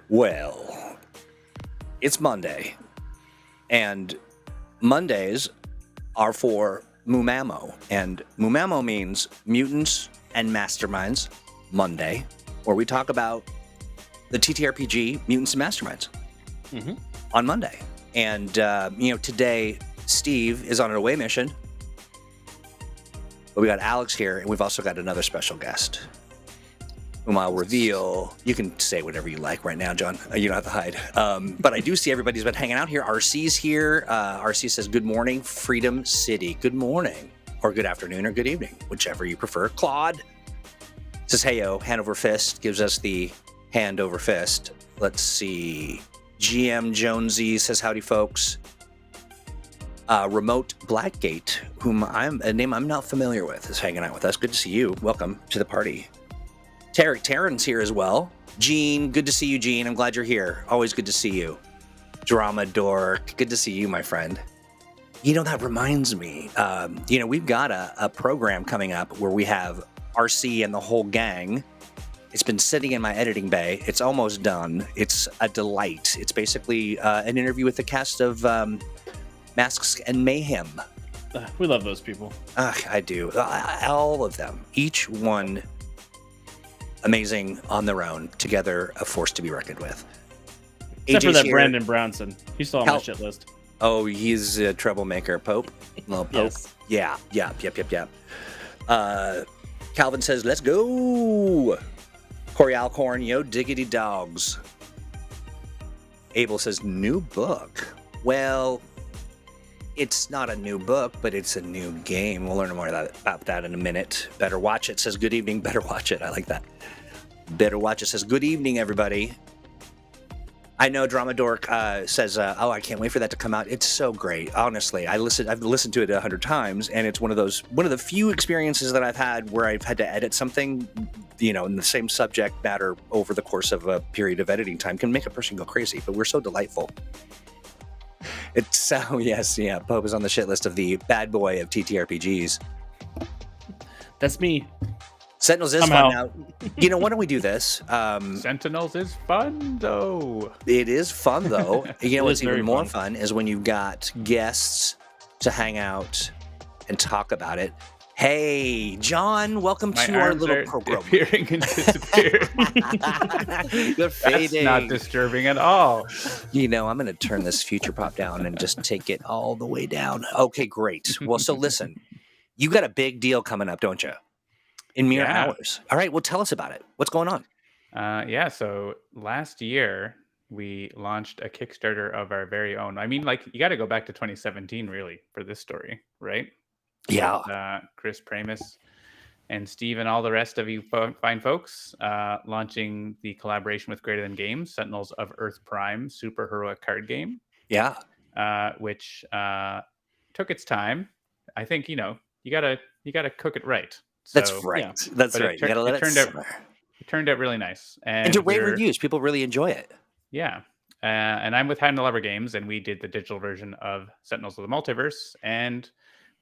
Well, it's Monday, and Mondays are for Mumamo, and Mumamo means Mutants and Masterminds Monday, where we talk about the TTRPG Mutants and Masterminds on Monday. And, today Steve is on an away mission, but we got Alex here, and we've also got another special guest, whom I'll reveal. You can say whatever you like right now, John. You don't have to hide. But I do see everybody's been hanging out here. RC's here. RC says, good morning, Freedom City. Good morning, or good afternoon, or good evening, whichever you prefer. Claude says, hey, yo, hand over fist. Gives us the hand over fist. Let's see. GM Jonesy says, howdy, folks. Remote Blackgate, a name I'm not familiar with, is hanging out with us. Good to see you. Welcome to the party. Taryn's here as well. Gene, good to see you, Gene. I'm glad you're here. Always good to see you. Drama Dork, good to see you, my friend. That reminds me. We've got a program coming up where we have RC and the whole gang. It's been sitting in my editing bay. It's almost done. It's a delight. It's basically an interview with the cast of Masks and Mayhem. We love those people. I do. All of them. Each one amazing on their own, together a force to be reckoned with. Except AJ's for that here. Brandon Brownson. He's still on my shit list. Oh, he's a troublemaker. Pope? Little Pope? Yes. Yeah. Calvin says, let's go. Corey Alcorn, yo, diggity dogs. Abel says, new book. Well, it's not a new book, but it's a new game. We'll learn more about that in a minute. Better Watch It says, good evening. Better Watch It. I like that. Better Watch It says, good evening, everybody. I know Drama Dork says, I can't wait for that to come out. It's so great. Honestly, I've listened to it 100 times, and it's one of the few experiences that I've had where I've had to edit something, in the same subject matter over the course of a period of editing time can make a person go crazy, but we're so delightful. It's so, yes, yeah, Pope is on the shit list of the bad boy of TTRPGs. That's me. Sentinels is fun now. Why don't we do this? Sentinels is fun, though. It is fun, though. What's even more fun is when you've got guests to hang out and talk about it. Hey, John, welcome to our little program. Appearing and disappearing. You're fading. That's not disturbing at all. I'm going to turn this future pop down and just take it all the way down. Okay, great. Well, so listen, you got a big deal coming up, don't you? In mere hours. All right, well, tell us about it. What's going on? So last year, we launched a Kickstarter of our very own. I mean, you got to go back to 2017, really, for this story, right? Yeah. With, Chris Pramus and Steve and all the rest of you fine folks launching the collaboration with Greater Than Games, Sentinels of Earth-Prime super heroic card game. Yeah. Which took its time. I think, you gotta cook it right. So, that's right. Yeah. That's right. You gotta let it simmer. It turned out really nice. And to rave reviews. People really enjoy it. Yeah. And I'm with Handelabra Games, and we did the digital version of Sentinels of the Multiverse, and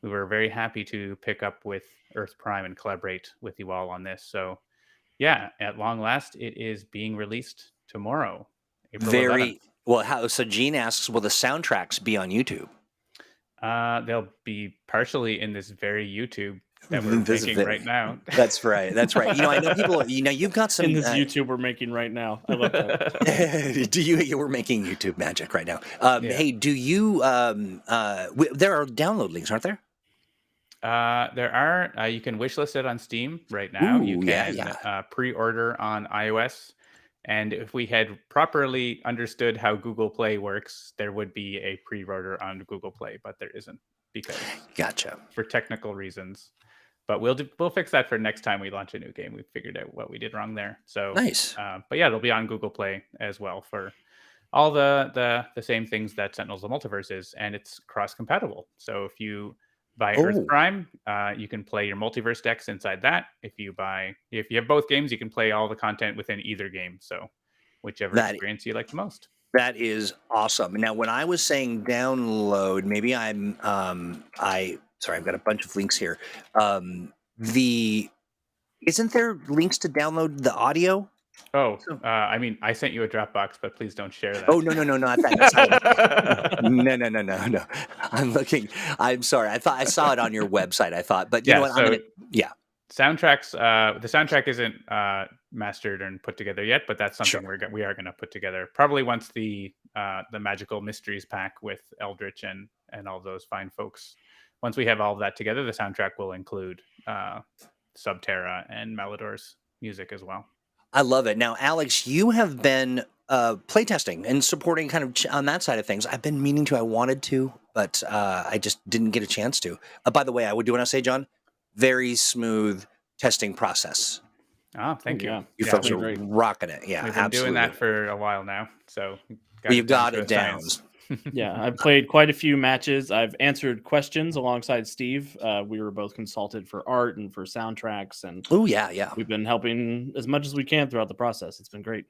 we were very happy to pick up with Earth-Prime and collaborate with you all on this. So, yeah, at long last, it is being released tomorrow, April 11th. Well. So Gene asks, will the soundtracks be on YouTube? They'll be partially in this very YouTube that we're making right now. That's right. I know people. You've got some in this YouTube we're making right now. I love that. We're making YouTube magic right now. Hey, do you? There are download links, aren't there? There are. You can wishlist it on Steam right now. Ooh, you can pre-order on iOS. And if we had properly understood how Google Play works, there would be a pre-order on Google Play, but there isn't because for technical reasons. But we'll fix that for next time we launch a new game. We figured out what we did wrong there. So nice. But yeah, it'll be on Google Play as well for all the same things that Sentinels of the Multiverse is, and it's cross-compatible. So if you buy Earth-Prime, you can play your Multiverse decks inside that. If you have both games, you can play all the content within either game. So whichever experience you like the most. That is awesome. Now, when I was saying download, maybe I've got a bunch of links here. Isn't there links to download the audio Oh, So- I mean, I sent you a Dropbox, but please don't share that. Oh, no, not that. That's not no. I'm looking. I'm sorry. I thought I saw it on your website. I thought, but you know Yeah, what? I'm so gonna. Yeah, soundtracks. The soundtrack isn't mastered and put together yet, but that's something sure. we are going to put together probably once the Magical Mysteries pack with Eldritch and all those fine folks. Once we have all of that together, the soundtrack will include Subterra and Malador's music as well. I love it. Now, Alex, you have been playtesting and supporting kind of on that side of things. I've been meaning to. I wanted to, but I just didn't get a chance to. By the way, I would do want to say, John, very smooth testing process. Oh, thank you. Yeah. You Yeah, folks are great. rocking it. Yeah, We've been absolutely. doing that for a while now, so You got it to down. science. Yeah, I've played quite a few matches. I've answered questions alongside Steve. We were both consulted for art and for soundtracks, and Oh, yeah. we've been helping as much as we can throughout the process. It's been great.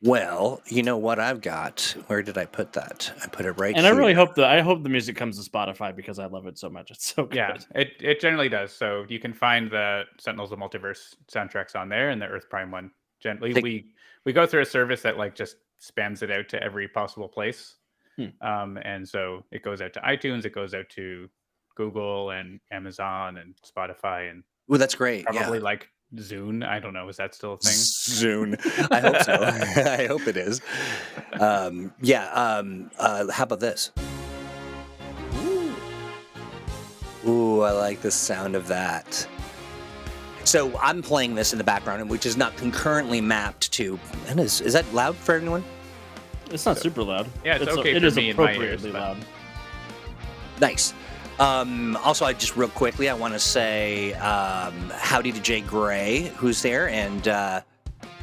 Well, you know what I've got? Where did I put that? I put it right And here. I really hope the music comes to Spotify because I love it so much. It's so good. Yeah, it generally does. So you can find the Sentinels of Multiverse soundtracks on there, and the Earth-Prime one. Generally, we go through a service that like just spams it out to every possible place. And so it goes out to iTunes, it goes out to Google and Amazon and Spotify, and Well, that's great. probably Yeah. like Zune. I don't know. Is that still a thing? Soon. I hope so. I hope it is. How about this? Ooh, I like the sound of that. So I'm playing this in the background, which is not concurrently mapped to. And is that loud for anyone? It's not super loud. Yeah, it's okay It for is me in my ears, appropriately but- loud. Nice. Also, I just real quickly, I want to say howdy to Jay Gray, who's there, and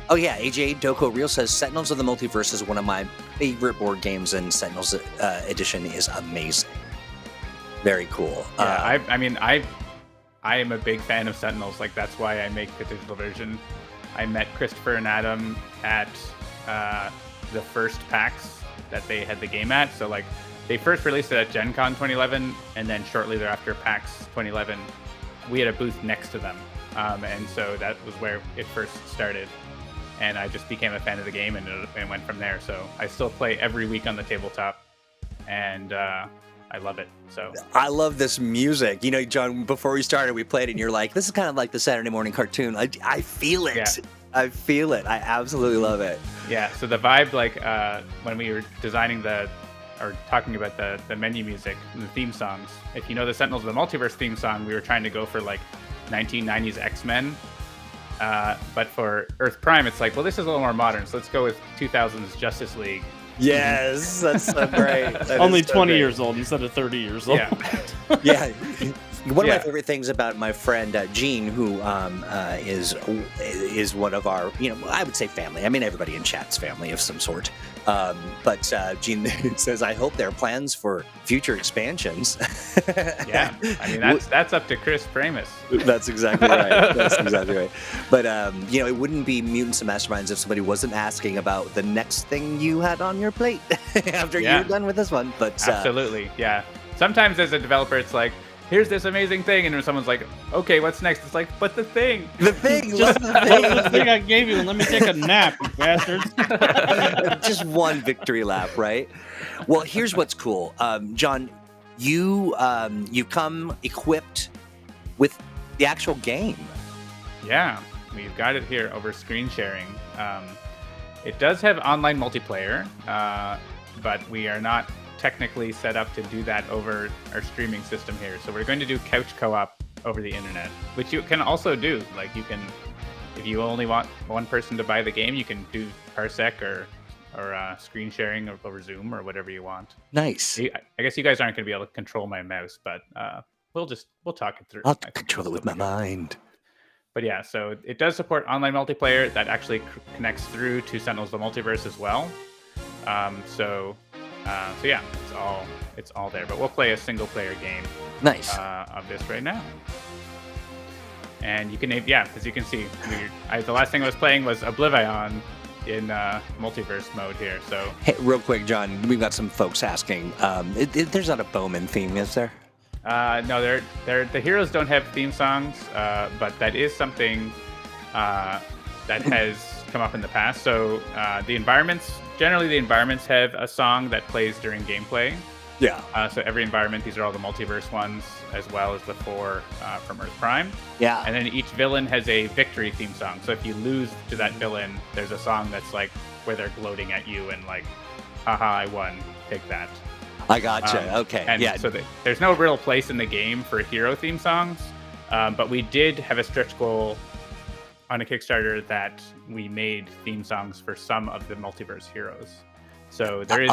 AJ Doko Real says Sentinels of the Multiverse is one of my favorite board games, and Sentinels Edition is amazing. Very cool. Yeah, I am a big fan of Sentinels. Like that's why I make the digital version. I met Christopher and Adam at the first PAX that they had the game at. So like they first released it at Gen Con 2011, and then shortly thereafter PAX 2011, we had a booth next to them, and so that was where it first started. And I just became a fan of the game, and went from there. So I still play every week on the tabletop, and I love it. So I love this music. You know, John, before we started, we played it, and you're like, this is kind of like the Saturday morning cartoon. I feel it. Yeah. I feel it. I absolutely love it. yeah, so the vibe, like when we were designing or talking about the menu music and the theme songs, if you know the Sentinels of the Multiverse theme song, we were trying to go for like 1990s X-Men. But for Earth-Prime, it's like, well, this is a little more modern, so let's go with 2000s Justice League. Yes, that's so great. That Only is so 20 great. years old instead of 30 years old. Yeah. Yeah. One of Yeah. my favorite things about my friend Gene, who is one of our, I would say family. I mean, everybody in chat's family of some sort. But Gene says, I hope there are plans for future expansions. Yeah, I mean, that's up to Chris Pramus. That's exactly right. That's exactly right. But, it wouldn't be Mutants and Masterminds if somebody wasn't asking about the next thing you had on your plate after Yeah. you're done with this one. But Absolutely, yeah. Sometimes as a developer, it's like, here's this amazing thing, and then someone's like, okay, what's next? It's like, but the thing. the thing, Just what's the what's thing? the thing I gave you and let me take a nap, you bastards. Just one victory lap, right? Well, here's what's cool, John. You come equipped with the actual game. Yeah, we've got it here over screen sharing. It does have online multiplayer, but we are not technically set up to do that over our streaming system here. So we're going to do couch co-op over the internet, which you can also do. Like you can, if you only want one person to buy the game, you can do Parsec or screen sharing over Zoom or whatever you want. Nice. I guess you guys aren't going to be able to control my mouse, but we'll talk it through. I'll I think control it it'll with still my be good. mind. But yeah, so it does support online multiplayer that actually connects through to Sentinels of the Multiverse as well. So yeah, it's all there. But we'll play a single player game Nice. of this right now. And you can, as you can see, the last thing I was playing was Oblivion in multiverse mode here. So Hey, real quick, John, we've got some folks asking. There's not a Bowman theme, is there? no, the heroes don't have theme songs, but that is something that has come up in the past. So the environments have a song that plays during gameplay. Yeah. So every environment, these are all the multiverse ones, as well as the 4 from Earth-Prime. Yeah. And then each villain has a victory theme song. So if you lose to that villain, there's a song that's like where they're gloating at you and like, haha, I won, take that. I gotcha. Okay. And yeah. so there's no real place in the game for hero theme songs, but we did have a stretch goal on a Kickstarter that we made theme songs for some of the multiverse heroes. So there is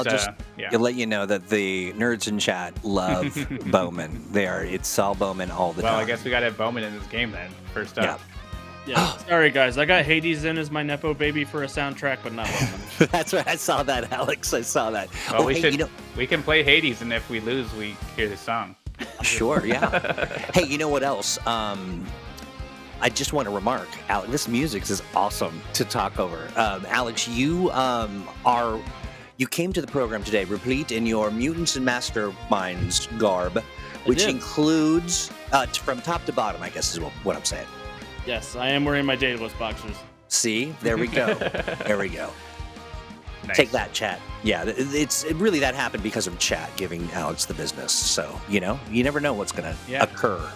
I'll let you know that the nerds in chat love Bowman. It's all Bowman all the time. Well, I guess we got to have Bowman in this game then, first up. Yeah. Sorry, guys. I got Hades in as my Nepo baby for a soundtrack, but not Bowman. That's right. I saw that, Alex. I saw that. Well, we can play Hades, and if we lose, we hear the song. Sure, yeah. Hey, you know what else? I just want to remark, Alex, this music is awesome to talk over. Alex, you came to the program today replete in your Mutants and Masterminds garb, which includes, from top to bottom, I guess is what I'm saying. Yes, I am wearing my Daedalus boxers. See? There we go. There we go. Nice. Take that, chat. Yeah, really that happened because of chat giving Alex the business. So, you never know what's going to occur.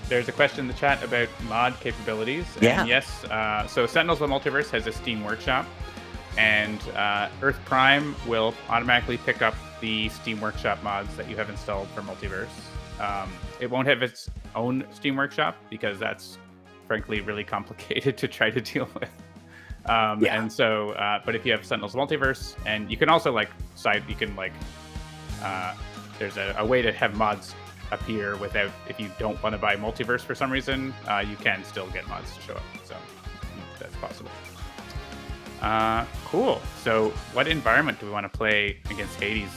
There's a question in the chat about mod capabilities. Yeah. And yes, so Sentinels of the Multiverse has a Steam Workshop, and Earth-Prime will automatically pick up the Steam Workshop mods that you have installed for Multiverse. It won't have its own Steam Workshop because that's frankly really complicated to try to deal with. And so, but if you have Sentinels of the Multiverse, and you can also there's a way to have mods appear without, if you don't want to buy Multiverse for some reason, you can still get mods to show up. So that's possible. Cool. So what environment do we want to play against Hades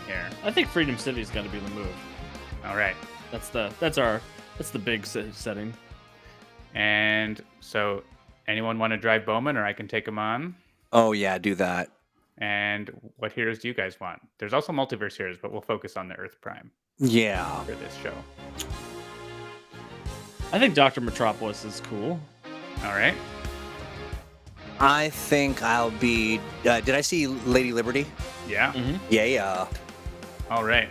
here? I think Freedom City is going to be the move. All right. That's the big setting. And so anyone want to drive Bowman, or I can take him on? Oh, yeah, do that. And what heroes do you guys want? There's also multiverse heroes, but we'll focus on the Earth-Prime. Yeah. For this show. I think Dr. Metropolis is cool. All right. I think I'll be... did I see Lady Liberty? Yeah. Mm-hmm. Yeah. All right.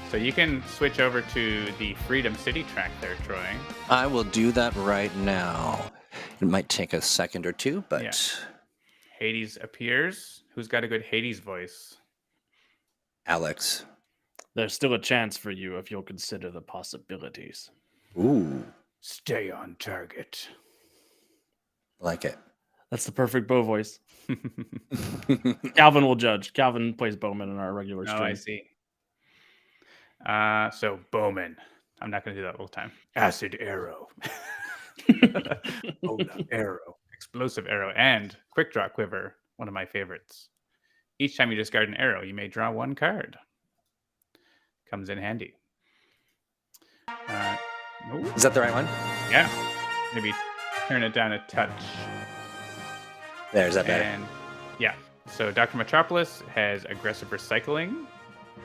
So you can switch over to the Freedom City track there, Troy. I will do that right now. It might take a second or two, but... Yeah. Hades appears. Who's got a good Hades voice? Alex. There's still a chance for you if you'll consider the possibilities. Ooh. Stay on target. Like it. That's the perfect Bo voice. Calvin will judge. Calvin plays Bowman in our regular stream. Oh, I see. So Bowman. I'm not going to do that all the time. Acid arrow. Arrow. Explosive arrow. And quick draw quiver. One of my favorites. Each time you discard an arrow, you may draw one card. Comes in handy. Is that the right one? Yeah. Maybe turn it down a touch. There's that better. And yeah. So Dr. Metropolis has aggressive recycling.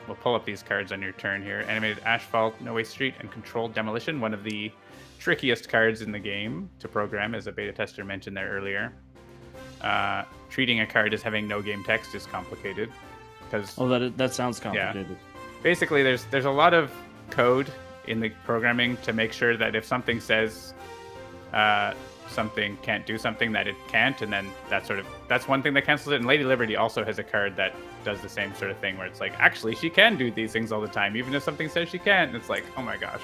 We'll pull up these cards on your turn here. Animated Asphalt, No Way Street, and Controlled Demolition. One of the trickiest cards in the game to program, as a beta tester mentioned there earlier. Treating a card as having no game text is complicated. That sounds complicated. Yeah. Basically, there's a lot of code in the programming to make sure that if something says something can't do something, that it can't, and then that's one thing that cancels it. And Lady Liberty also has a card that does the same sort of thing, where it's like, actually, she can do these things all the time, even if something says she can't. And it's like, oh my gosh.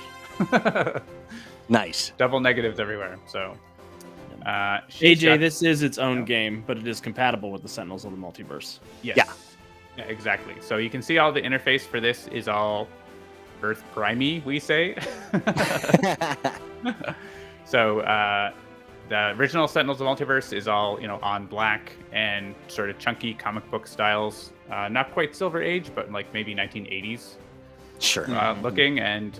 Nice. Double negatives everywhere. So, AJ, this is its own game, but it is compatible with the Sentinels of the Multiverse. Yes. Yeah, exactly. So you can see all the interface for this is all Earth-Prime-y, we say. So the original Sentinels of the Multiverse is all, on black and sort of chunky comic book styles. Not quite Silver Age, but like maybe 1980s Sure. looking. And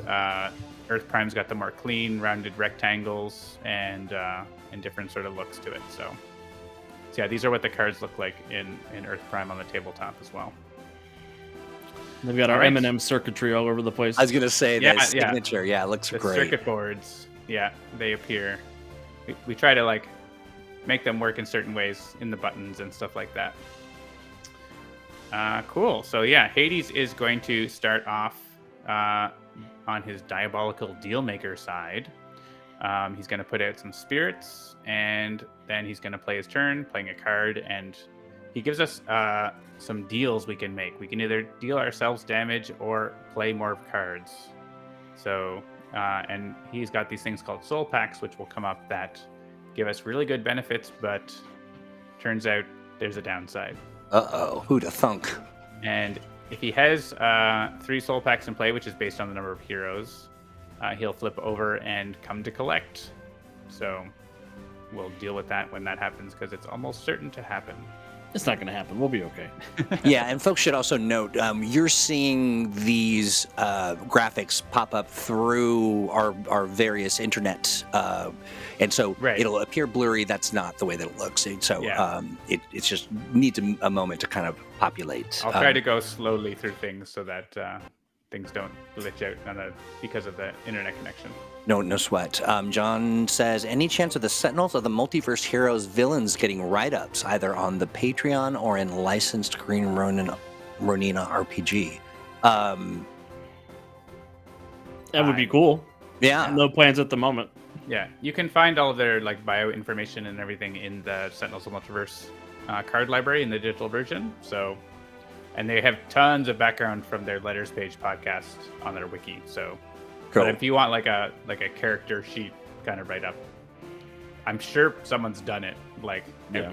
Earth-Prime's got the more clean, rounded rectangles and different sort of looks to it. So yeah, these are what the cards look like in Earth-Prime on the tabletop as well. They've got our M&M circuitry all over the place. I was going to say that signature. Yeah, it looks the great. Circuit boards, they appear. We try to make them work in certain ways in the buttons and stuff like that. Cool. So yeah, Hades is going to start off on his diabolical dealmaker side. He's going to put out some spirits, and then he's going to play his turn, playing a card, and he gives us some deals we can make. We can either deal ourselves damage or play more cards. So, and he's got these things called soul packs, which will come up that give us really good benefits, but turns out there's a downside. Uh-oh, who'da thunk? And if he has 3 soul packs in play, which is based on the number of heroes, he'll flip over and come to collect. So we'll deal with that when that happens, because it's almost certain to happen. It's not going to happen. We'll be okay. Yeah, and folks should also note, you're seeing these graphics pop up through our various internet, and so it'll appear blurry. That's not the way that it looks. So it's just needs a moment to kind of populate. I'll try to go slowly through things so that things don't glitch out because of the internet connection. No sweat. John says, any chance of the Sentinels of the Multiverse Heroes villains getting write-ups, either on the Patreon or in licensed Green Ronina RPG? That would be cool. Yeah. No plans at the moment. Yeah, you can find all of their bio information and everything in the Sentinels of Multiverse card library in the digital version. So, and they have tons of background from their Letters Page podcast on their wiki. So. Cool. But if you want like a character sheet kind of write up, I'm sure someone's done it.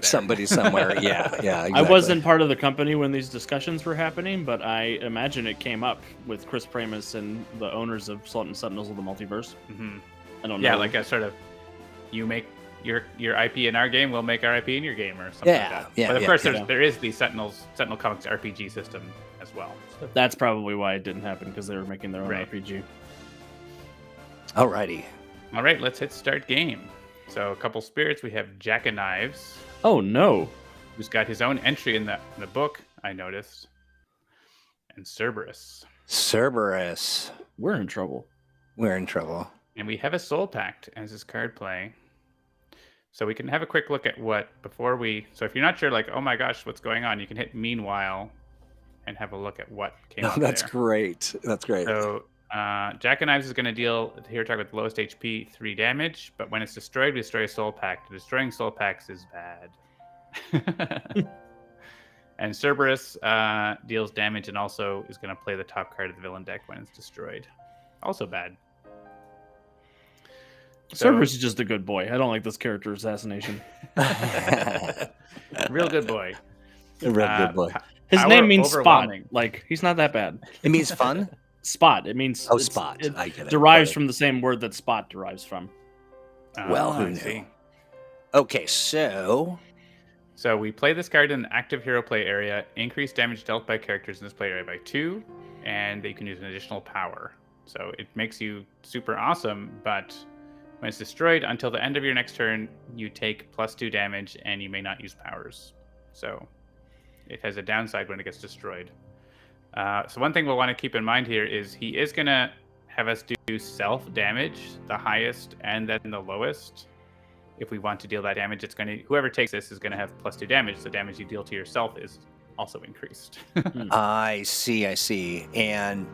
Somebody somewhere. Yeah, exactly. I wasn't part of the company when these discussions were happening, but I imagine it came up with Chris Pramus and the owners of Sentinels of the Multiverse. Mm-hmm. I don't know. Yeah, like a sort of, you make your IP in our game, we'll make our IP in your game, or something like that. Yeah, but of course, there is the Sentinel Comics RPG system as well. So. That's probably why it didn't happen, because they were making their own RPG. Alrighty. All right, let's hit start game. So a couple spirits. We have Jack of Knives. Oh no! Who's got his own entry in the book? I noticed. And Cerberus. We're in trouble. And we have a Soul Pact as his card play. So we can have a quick look at So if you're not sure, oh my gosh, what's going on? You can hit Meanwhile and have a look at what came up That's there. great. That's great. So Jack of Knives is going to deal, here talk about the lowest HP, 3 damage, but when it's destroyed, we destroy a Soul Pact. Destroying Soul Pacts is bad. And Cerberus deals damage and also is going to play the top card of the villain deck when it's destroyed. Also bad. Cerberus is just a good boy. I don't like this character assassination. Real good boy. A real good boy. His name means Spot. He's not that bad. It means fun? Spot. It means Spot. I get it. Derives from the same word that Spot derives from. Well, who knew? Okay, so we play this card in the active hero play area. Increase damage dealt by characters in this play area by 2, and you can use an additional power. So it makes you super awesome, but when it's destroyed, until the end of your next turn, you take +2 damage, and you may not use powers. So it has a downside when it gets destroyed. So one thing we'll want to keep in mind here is he is going to have us do self-damage, the highest and then the lowest. If we want to deal that damage, whoever takes this is going to have +2 damage. The damage you deal to yourself is also increased. I see. And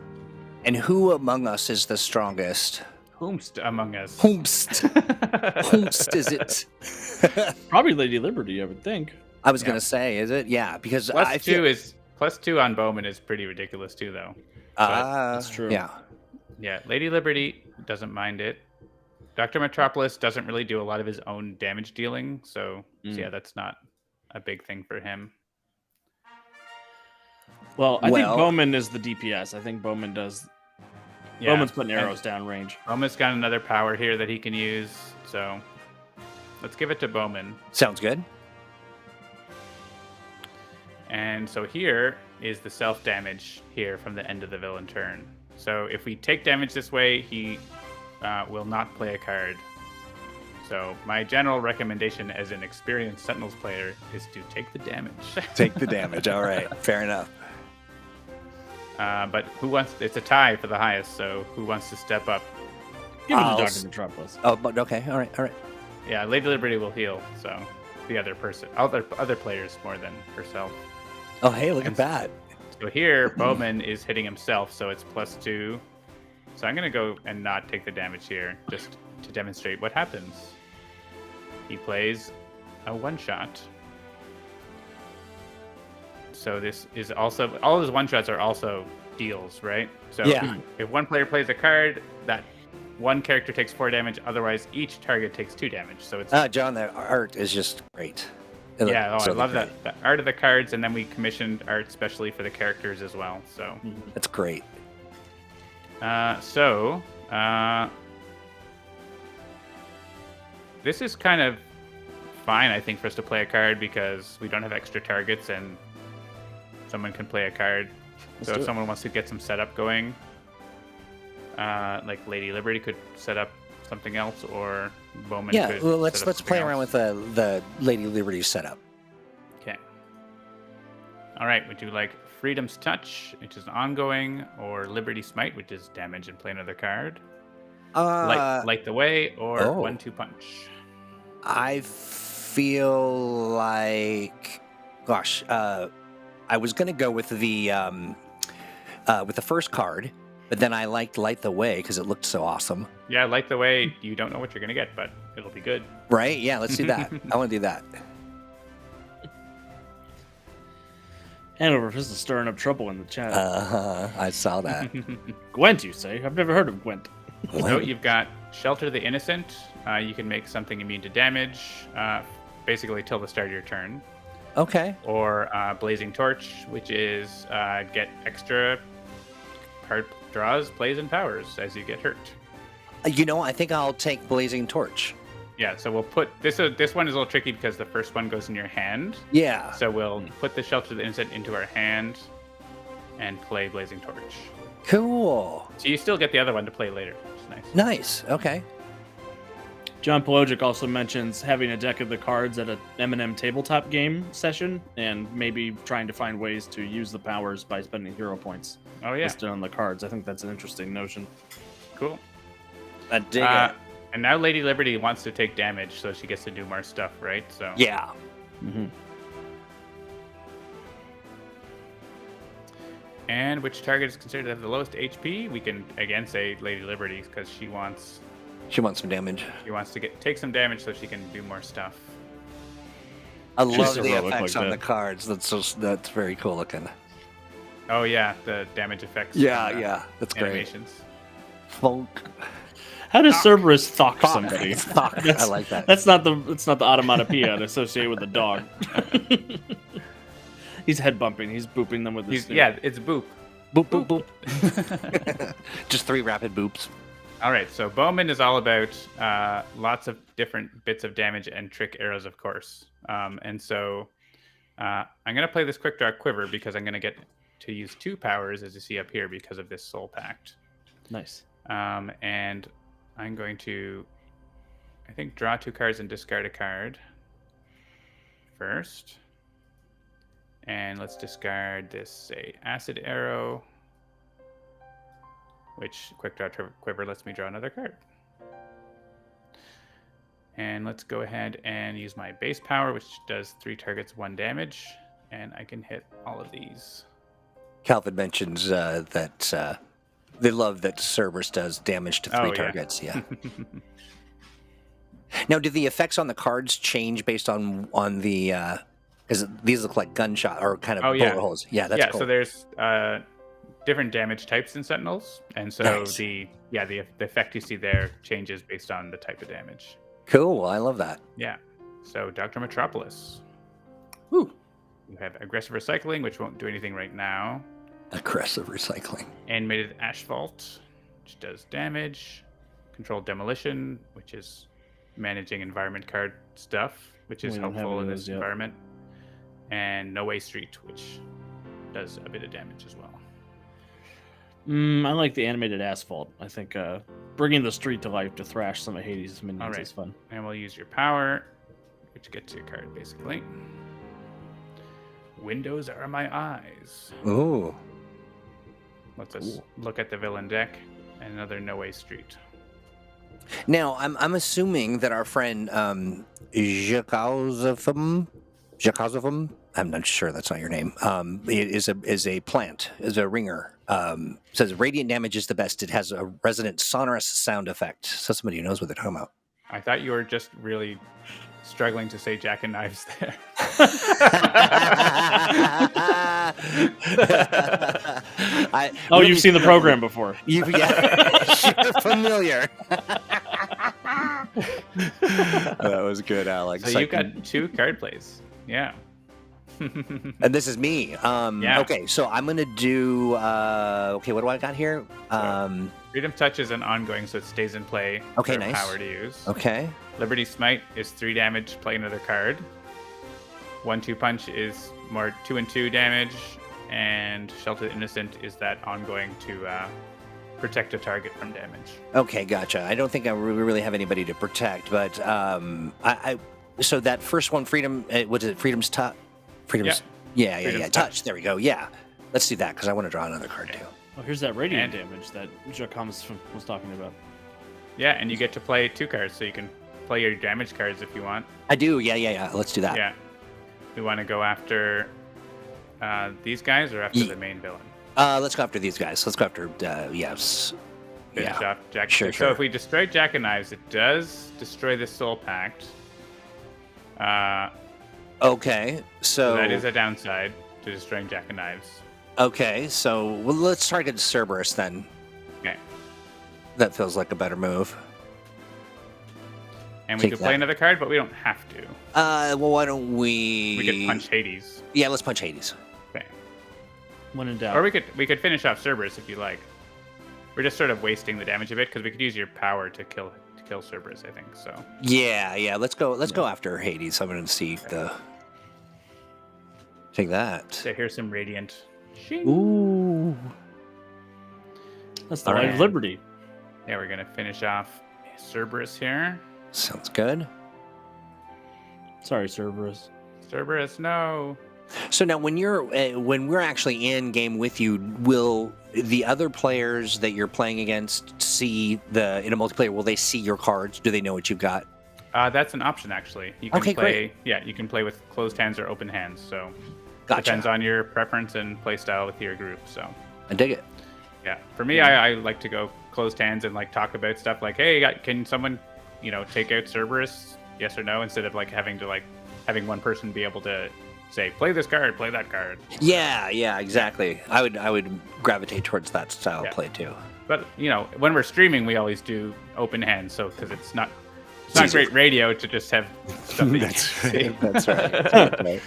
who among us is the strongest? Whomst among us. Whomst is it? Probably Lady Liberty, I would think. I was going to say, is it? Yeah, because +2 on Bowman is pretty ridiculous too, though. That's true. Yeah, Lady Liberty doesn't mind it. Dr. Metropolis doesn't really do a lot of his own damage dealing, so yeah, that's not a big thing for him. Well, I think Bowman is the DPS. I think Bowman does. Yeah, Bowman's putting arrows down range. Bowman's got another power here that he can use, so let's give it to Bowman. Sounds good. And so here is the self-damage here from the end of the villain turn. So if we take damage this way, he will not play a card. So my general recommendation as an experienced Sentinels player is to take the damage. Take the damage. All right. Fair enough. But it's a tie for the highest, so who wants to step up? Give it to Dr. Metropolis. Oh, but okay. All right. Yeah, Lady Liberty will heal, so. the other person, other players more than herself. Oh, hey, look at that. So here, Bowman is hitting himself, so it's +2. So I'm going to go and not take the damage here, just to demonstrate what happens. He plays a one-shot. So this is also, all of his one-shots are also deals, right? So Yeah. if one player plays a card, that one character takes 4 damage, otherwise each target takes 2 damage. So it's... John, that art is just great. Yeah, I love that. The art of the cards, and then we commissioned art specially for the characters as well. So that's great. This is kind of fine, I think, for us to play a card because we don't have extra targets and someone can play a card. So if someone wants to get some setup going, like Lady Liberty could set up something else, or Bowman could. Yeah, well, let's play else. around with the Lady Liberty setup. Okay. All right. Would you like Freedom's Touch, which is ongoing, or Liberty Smite, which is damage and play another card? Light the Way, or 1-2 Punch. I feel like, gosh, I was gonna go with the first card, but then I liked Light the Way because it looked so awesome. Yeah, Light the Way. You don't know what you're gonna get, but it'll be good. Right? Yeah, let's do that. I want to do that. Hanover is stirring up trouble in the chat. I saw that. Gwent, you say? I've never heard of Gwent. So you've got Shelter the Innocent. You can make something immune to damage, basically till the start of your turn. Okay. Or Blazing Torch, which is get extra card draws, plays, and powers as you get hurt. I think I'll take Blazing Torch. Yeah, so we'll put this. This one is a little tricky because the first one goes in your hand. Yeah. So we'll put the Shelter the Innocent into our hand and play Blazing Torch. Cool. So you still get the other one to play later, which is nice. Nice. Okay. John Pologic also mentions having a deck of the cards at an M&M tabletop game session and maybe trying to find ways to use the powers by spending hero points listed on the cards. I think that's an interesting notion. Cool. I dig it. And now Lady Liberty wants to take damage, so she gets to do more stuff, right? So yeah. Mm-hmm. And which target is considered to have the lowest HP? We can again say Lady Liberty because she wants some damage. She wants to take some damage so she can do more stuff. I love the effects on the cards. That's very cool looking. Oh yeah, the damage effects. Yeah, that's animations. Great. Funk. How does Cerberus thok somebody? I like that. That's not the onomatopoeia associated with the dog. He's head bumping. He's booping them with his. Yeah, it's boop. Boop boop boop. Just 3 rapid boops. All right, so Bowman is all about lots of different bits of damage and trick arrows, of course. And so I'm going to play this Quick Draw Quiver because I'm going to get to use 2 powers, as you see up here, because of this Soul Pact. Nice. And I'm going to, I think, draw 2 cards and discard a card first. And let's discard this, say, Acid Arrow, which Quick Draw Quiver lets me draw another card. And let's go ahead and use my base power, which does 3 targets, 1 damage. And I can hit all of these. Calvin mentions that they love that Cerberus does damage to 3 targets. Yeah. Now, do the effects on the cards change based on the... Because these look like gunshot or kind of bullet holes. Yeah, that's cool. So there's different damage types in Sentinels. And so the effect you see there changes based on the type of damage. Cool. I love that. Yeah. So Dr. Metropolis. Woo. You have Aggressive Recycling, which won't do anything right now. Aggressive Recycling. Animated Asphalt, which does damage. Controlled Demolition, which is managing environment card stuff, which is helpful in this environment. And No Way Street, which does a bit of damage as well. I like the Animated Asphalt. I think bringing the street to life to thrash some of Hades' minions is fun. And we'll use your power, which gets your card, basically. Windows Are My Eyes. Ooh. Let's us look at the villain deck. And another No Way Street. Now, I'm assuming that our friend Jakazovum, I'm not sure that's not your name. Is a plant, is a ringer. Says radiant damage is the best. It has a resonant sonorous sound effect. So somebody who knows what they're talking about. I thought you were just really struggling to say Jack and Knives there. You've seen the program before. You're familiar. That was good, Alex. So you've got 2 card plays. Yeah. And this is me. Yeah. Okay, so I'm going to do... okay, what do I got here? Freedom Touch is an ongoing, so it stays in play. Okay, for nice. Power to use. Okay. Liberty Smite is 3 damage, play another card. 1/2 Punch is more 2 and 2 damage. And Sheltered Innocent is that ongoing to protect a target from damage. Okay, gotcha. I don't think I really have anybody to protect, but so that first one, Freedom, what is it? Freedom's touch? Freedom's... Yeah. Touch. There we go. Yeah. Let's do that, because I want to draw another card, too. Oh, here's that radiant damage that Jacquemus was talking about. Yeah, and you get to play 2 cards, so you can play your damage cards if you want. I do. Yeah. Let's do that. Yeah. We want to go after these guys or after the main villain? Let's go after these guys. Let's go after, yes. Finish off Jack. Sure. So if we destroy Jack and Knives, it does destroy the Soul Pact. Okay, so... that is a downside to destroying Jack and Knives. Okay, so let's target Cerberus then. Okay. That feels like a better move. And we could play another card, but we don't have to. Well, why don't we... We could punch Hades. Yeah, let's punch Hades. Okay. When in doubt. Or we could finish off Cerberus if you like. We're just sort of wasting the damage a bit because we could use your power to kill Cerberus, I think. So. Yeah. Let's go after Hades. I'm gonna see the. Take that. So here's some radiant. Ooh. That's the Light of Liberty. Yeah, we're gonna finish off Cerberus here. Sounds good. Sorry, Cerberus. Cerberus, no. So now, when we're actually in game with you, will the other players that you're playing against see in a multiplayer? Will they see your cards? Do they know what you've got? That's an option, actually. You can play. Great. Yeah, you can play with closed hands or open hands. So gotcha. Depends on your preference and play style with your group. So I dig it. Yeah, for me, I like to go closed hands and like talk about stuff like, hey, can someone, take out Cerberus? Yes or no, instead of like having one person be able to say, play this card, play that card. Yeah, exactly. I would gravitate towards that style of play too. But when we're streaming, we always do open hands, so because it's not great radio to just have stuff. That's right.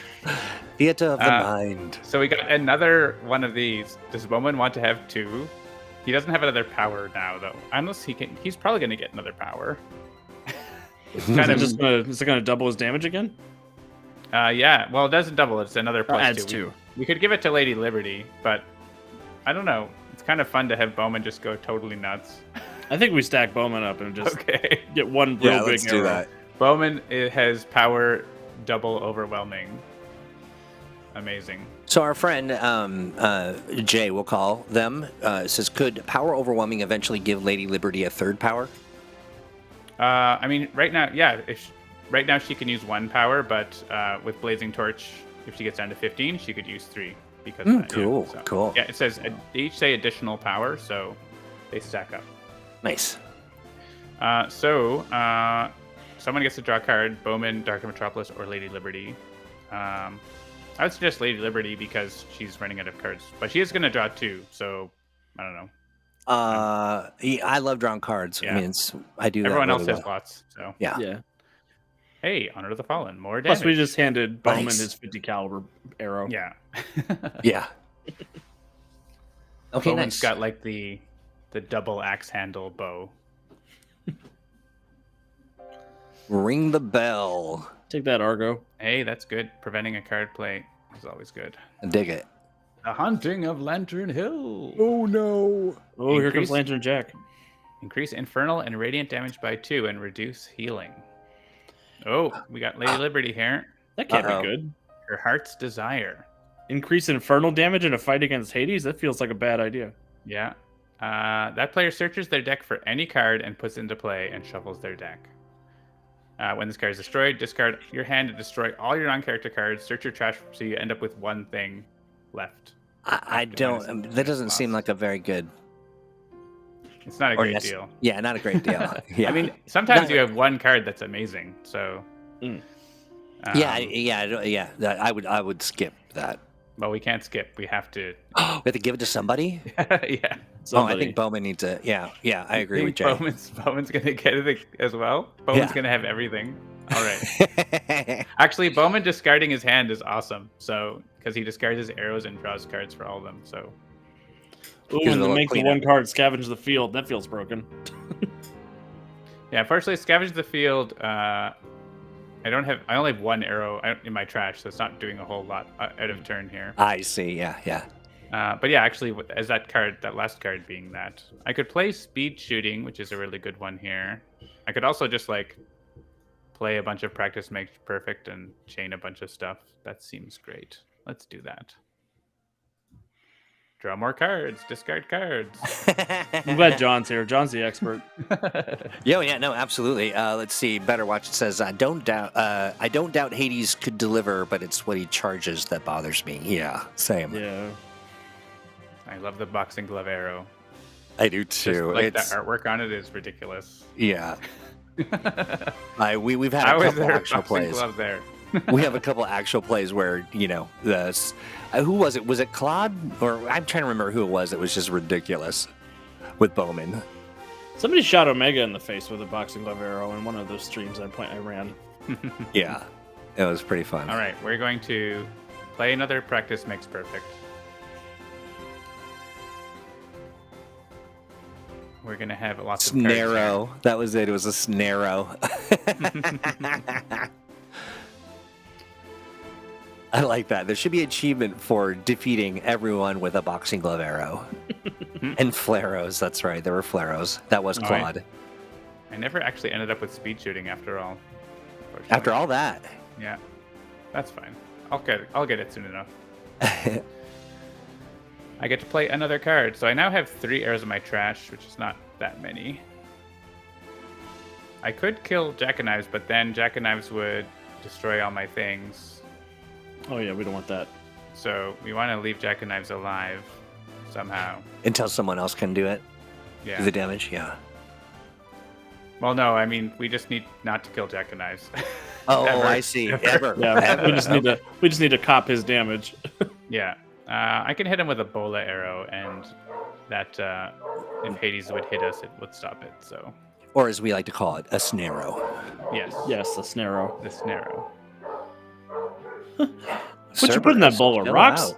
Theater of the mind. So we got another one of these. Does Bowman want to have 2? He doesn't have another power now, though. Unless he's probably going to get another power. Is it going to double his damage again? Yeah. Well, it doesn't double. It's another plus adds 2. 2. We could give it to Lady Liberty, but I don't know. It's kind of fun to have Bowman just go totally nuts. I think we stack Bowman up and just get one real big let's do that. Bowman has power double overwhelming. Amazing. So our friend Jay, we'll call them, says, could power overwhelming eventually give Lady Liberty a 3rd power? I mean, right now, yeah. Right now she can use 1 power, but with Blazing Torch, if she gets down to 15, she could use 3 because of that. Cool, cool. Yeah, it says they each say additional power, so they stack up. Nice. So someone gets to draw a card: Bowman, Dark Metropolis, or Lady Liberty. I would suggest Lady Liberty because she's running out of cards, but she is going to draw 2. So I don't know. I love drawing cards. Yeah. I mean, I do. Everyone that else really has lots. So yeah. Hey, Honor of the Fallen, more damage. Plus, we just handed Bowman his 50 caliber arrow. Yeah. Yeah. Okay, Bowman's nice. got like the double axe handle bow. Ring the bell. Take that, Argo. Hey, that's good. Preventing a card play is always good. I dig it. The Haunting of Lantern Hill. Oh no. Oh, here comes Lantern Jack. Increase infernal and radiant damage by 2 and reduce healing. Oh, we got Lady Liberty here. That can't be good. Her heart's desire. Increase infernal damage in a fight against Hades? That feels like a bad idea. Yeah. That player searches their deck for any card and puts it into play and shuffles their deck. When this card is destroyed, discard your hand to destroy all your non-character cards. Search your trash so you end up with one thing left. I don't. That doesn't seem like a very good. It's not a great deal. Yeah, not a great deal. Yeah. I mean, sometimes you have one card that's amazing. So. Yeah. I would skip that. Well, we can't skip. We have to. We have to give it to somebody. Yeah. Somebody. I think Bowman needs to. Yeah. I agree with Jay. Bowman's gonna get it as well. Bowman's gonna have everything. All right. Actually, Bowman discarding his hand is awesome. So because he discards his arrows and draws cards for all of them. So. Ooh, and then make the one card scavenge the field. That feels broken. Yeah, unfortunately, scavenge the field. I only have one arrow in my trash, so it's not doing a whole lot out of turn here. I see. Yeah. But yeah, actually, as that last card being that, I could play speed shooting, which is a really good one here. I could also just play a bunch of practice makes perfect and chain a bunch of stuff. That seems great. Let's do that. Draw more cards. Discard cards. I'm glad John's here. John's the expert. No, absolutely. Let's see. Better Watch says, I don't doubt Hades could deliver, but it's what he charges that bothers me. Yeah, same. Yeah. I love the boxing glove arrow. I do too. The artwork on it is ridiculous. Yeah. We've had a couple actual plays. Glove there. We have a couple actual plays where, who was it? Was it Claude? Or I'm trying to remember who it was. It was just ridiculous with Bowman. Somebody shot Omega in the face with a boxing glove arrow in one of those streams I ran. Yeah, it was pretty fun. All right, we're going to play another practice makes perfect. We're going to have lots of Snarrow. That was it. It was a Snarrow. I like that. There should be an achievement for defeating everyone with a boxing glove arrow. And flaros. That's right. There were flaros. That was Claude. I never actually ended up with speed shooting after all. After all that. Yeah. That's fine. I'll get it soon enough. I get to play another card. So I now have 3 arrows in my trash, which is not that many. I could kill Jackknives, but then Jackknives would destroy all my things. Oh yeah, we don't want that. So we want to leave Jackknives alive somehow. Until someone else can do it? Yeah. Do the damage? Yeah. Well, no, I mean, we just need not to kill Jackknives. Oh, I see. Ever. Yeah, Ever. we just need to cop his damage. Yeah. I can hit him with a bola arrow, and that if Hades would hit us, it would stop it. So. Or as we like to call it, a Snarrow. Yes. Yes, the Snarrow. The Snarrow. What you put in that bowl of rocks?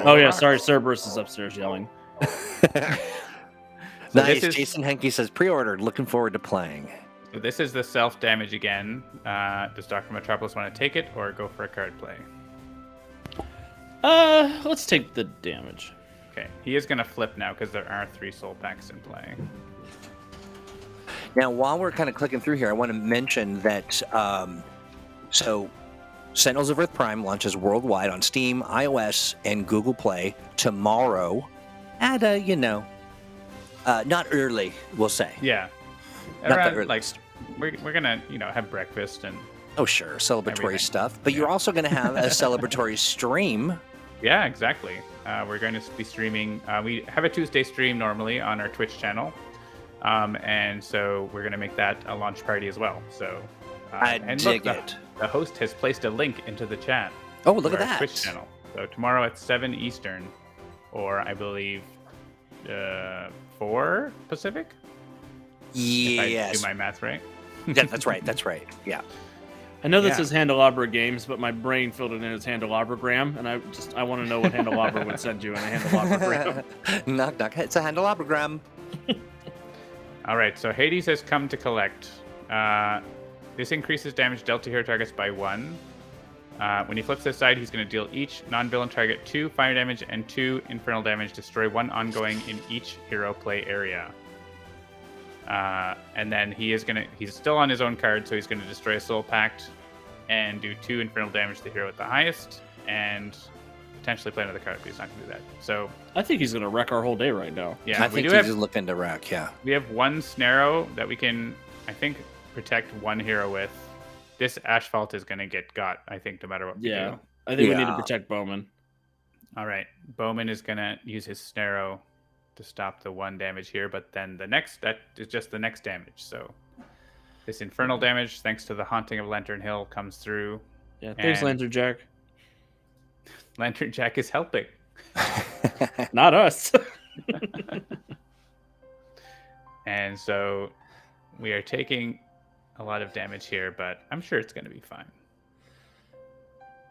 Oh yeah, sorry, Cerberus is upstairs yelling. Nice. Jason Henke says pre-ordered. Looking forward to playing. So this is the self-damage again. Does Dr. Metropolis want to take it or go for a card play? Let's take the damage. Okay, he is going to flip now because there are 3 soul packs in play. Now, while we're kind of clicking through here, I want to mention that Sentinels of Earth-Prime launches worldwide on Steam, iOS, and Google Play tomorrow at not early, we'll say. Yeah. Not the earliest. We're gonna, have breakfast and sure, celebratory everything. stuff. But you're also gonna have a celebratory stream. Yeah, exactly. We're going to be streaming. We have a Tuesday stream normally on our Twitch channel. And so we're gonna make that a launch party as well. So I dig it. The host has placed a link into the chat. Oh, look at that. Twitch channel. So tomorrow at 7 Eastern, or I believe 4 Pacific. Yes. If I do my math right. Yeah, that's right. That's right. Yeah. I know this is Handelabra Games, but my brain filled it in as Handelabragram, and I want to know what Handelabra would send you in a Handelabragram. Knock, knock. It's a Handelabragram. All right, so Hades has come to collect. This increases damage dealt to hero targets by 1. When he flips this side, he's going to deal each non-villain target 2 fire damage and 2 infernal damage, destroy 1 ongoing in each hero play area. And then he's still on his own card, so he's going to destroy a Soul Pact and do 2 infernal damage to the hero at the highest, and potentially play another card, but he's not going to do that. So I think he's going to wreck our whole day right now. Yeah, I think he's looking to wreck. Yeah, we have one Snarrow that we can, I think, protect one hero with. This Asphalt is going to got, I think, no matter what we do. I think we need to protect Bowman. All right. Bowman is going to use his Snarrow to stop the 1 damage here, but then that is just the next damage. So this infernal damage, thanks to the Haunting of Lantern Hill, comes through. Yeah, thanks, Lantern Jack. Lantern Jack is helping. Not us. And so we are taking a lot of damage here, but I'm sure it's going to be fine.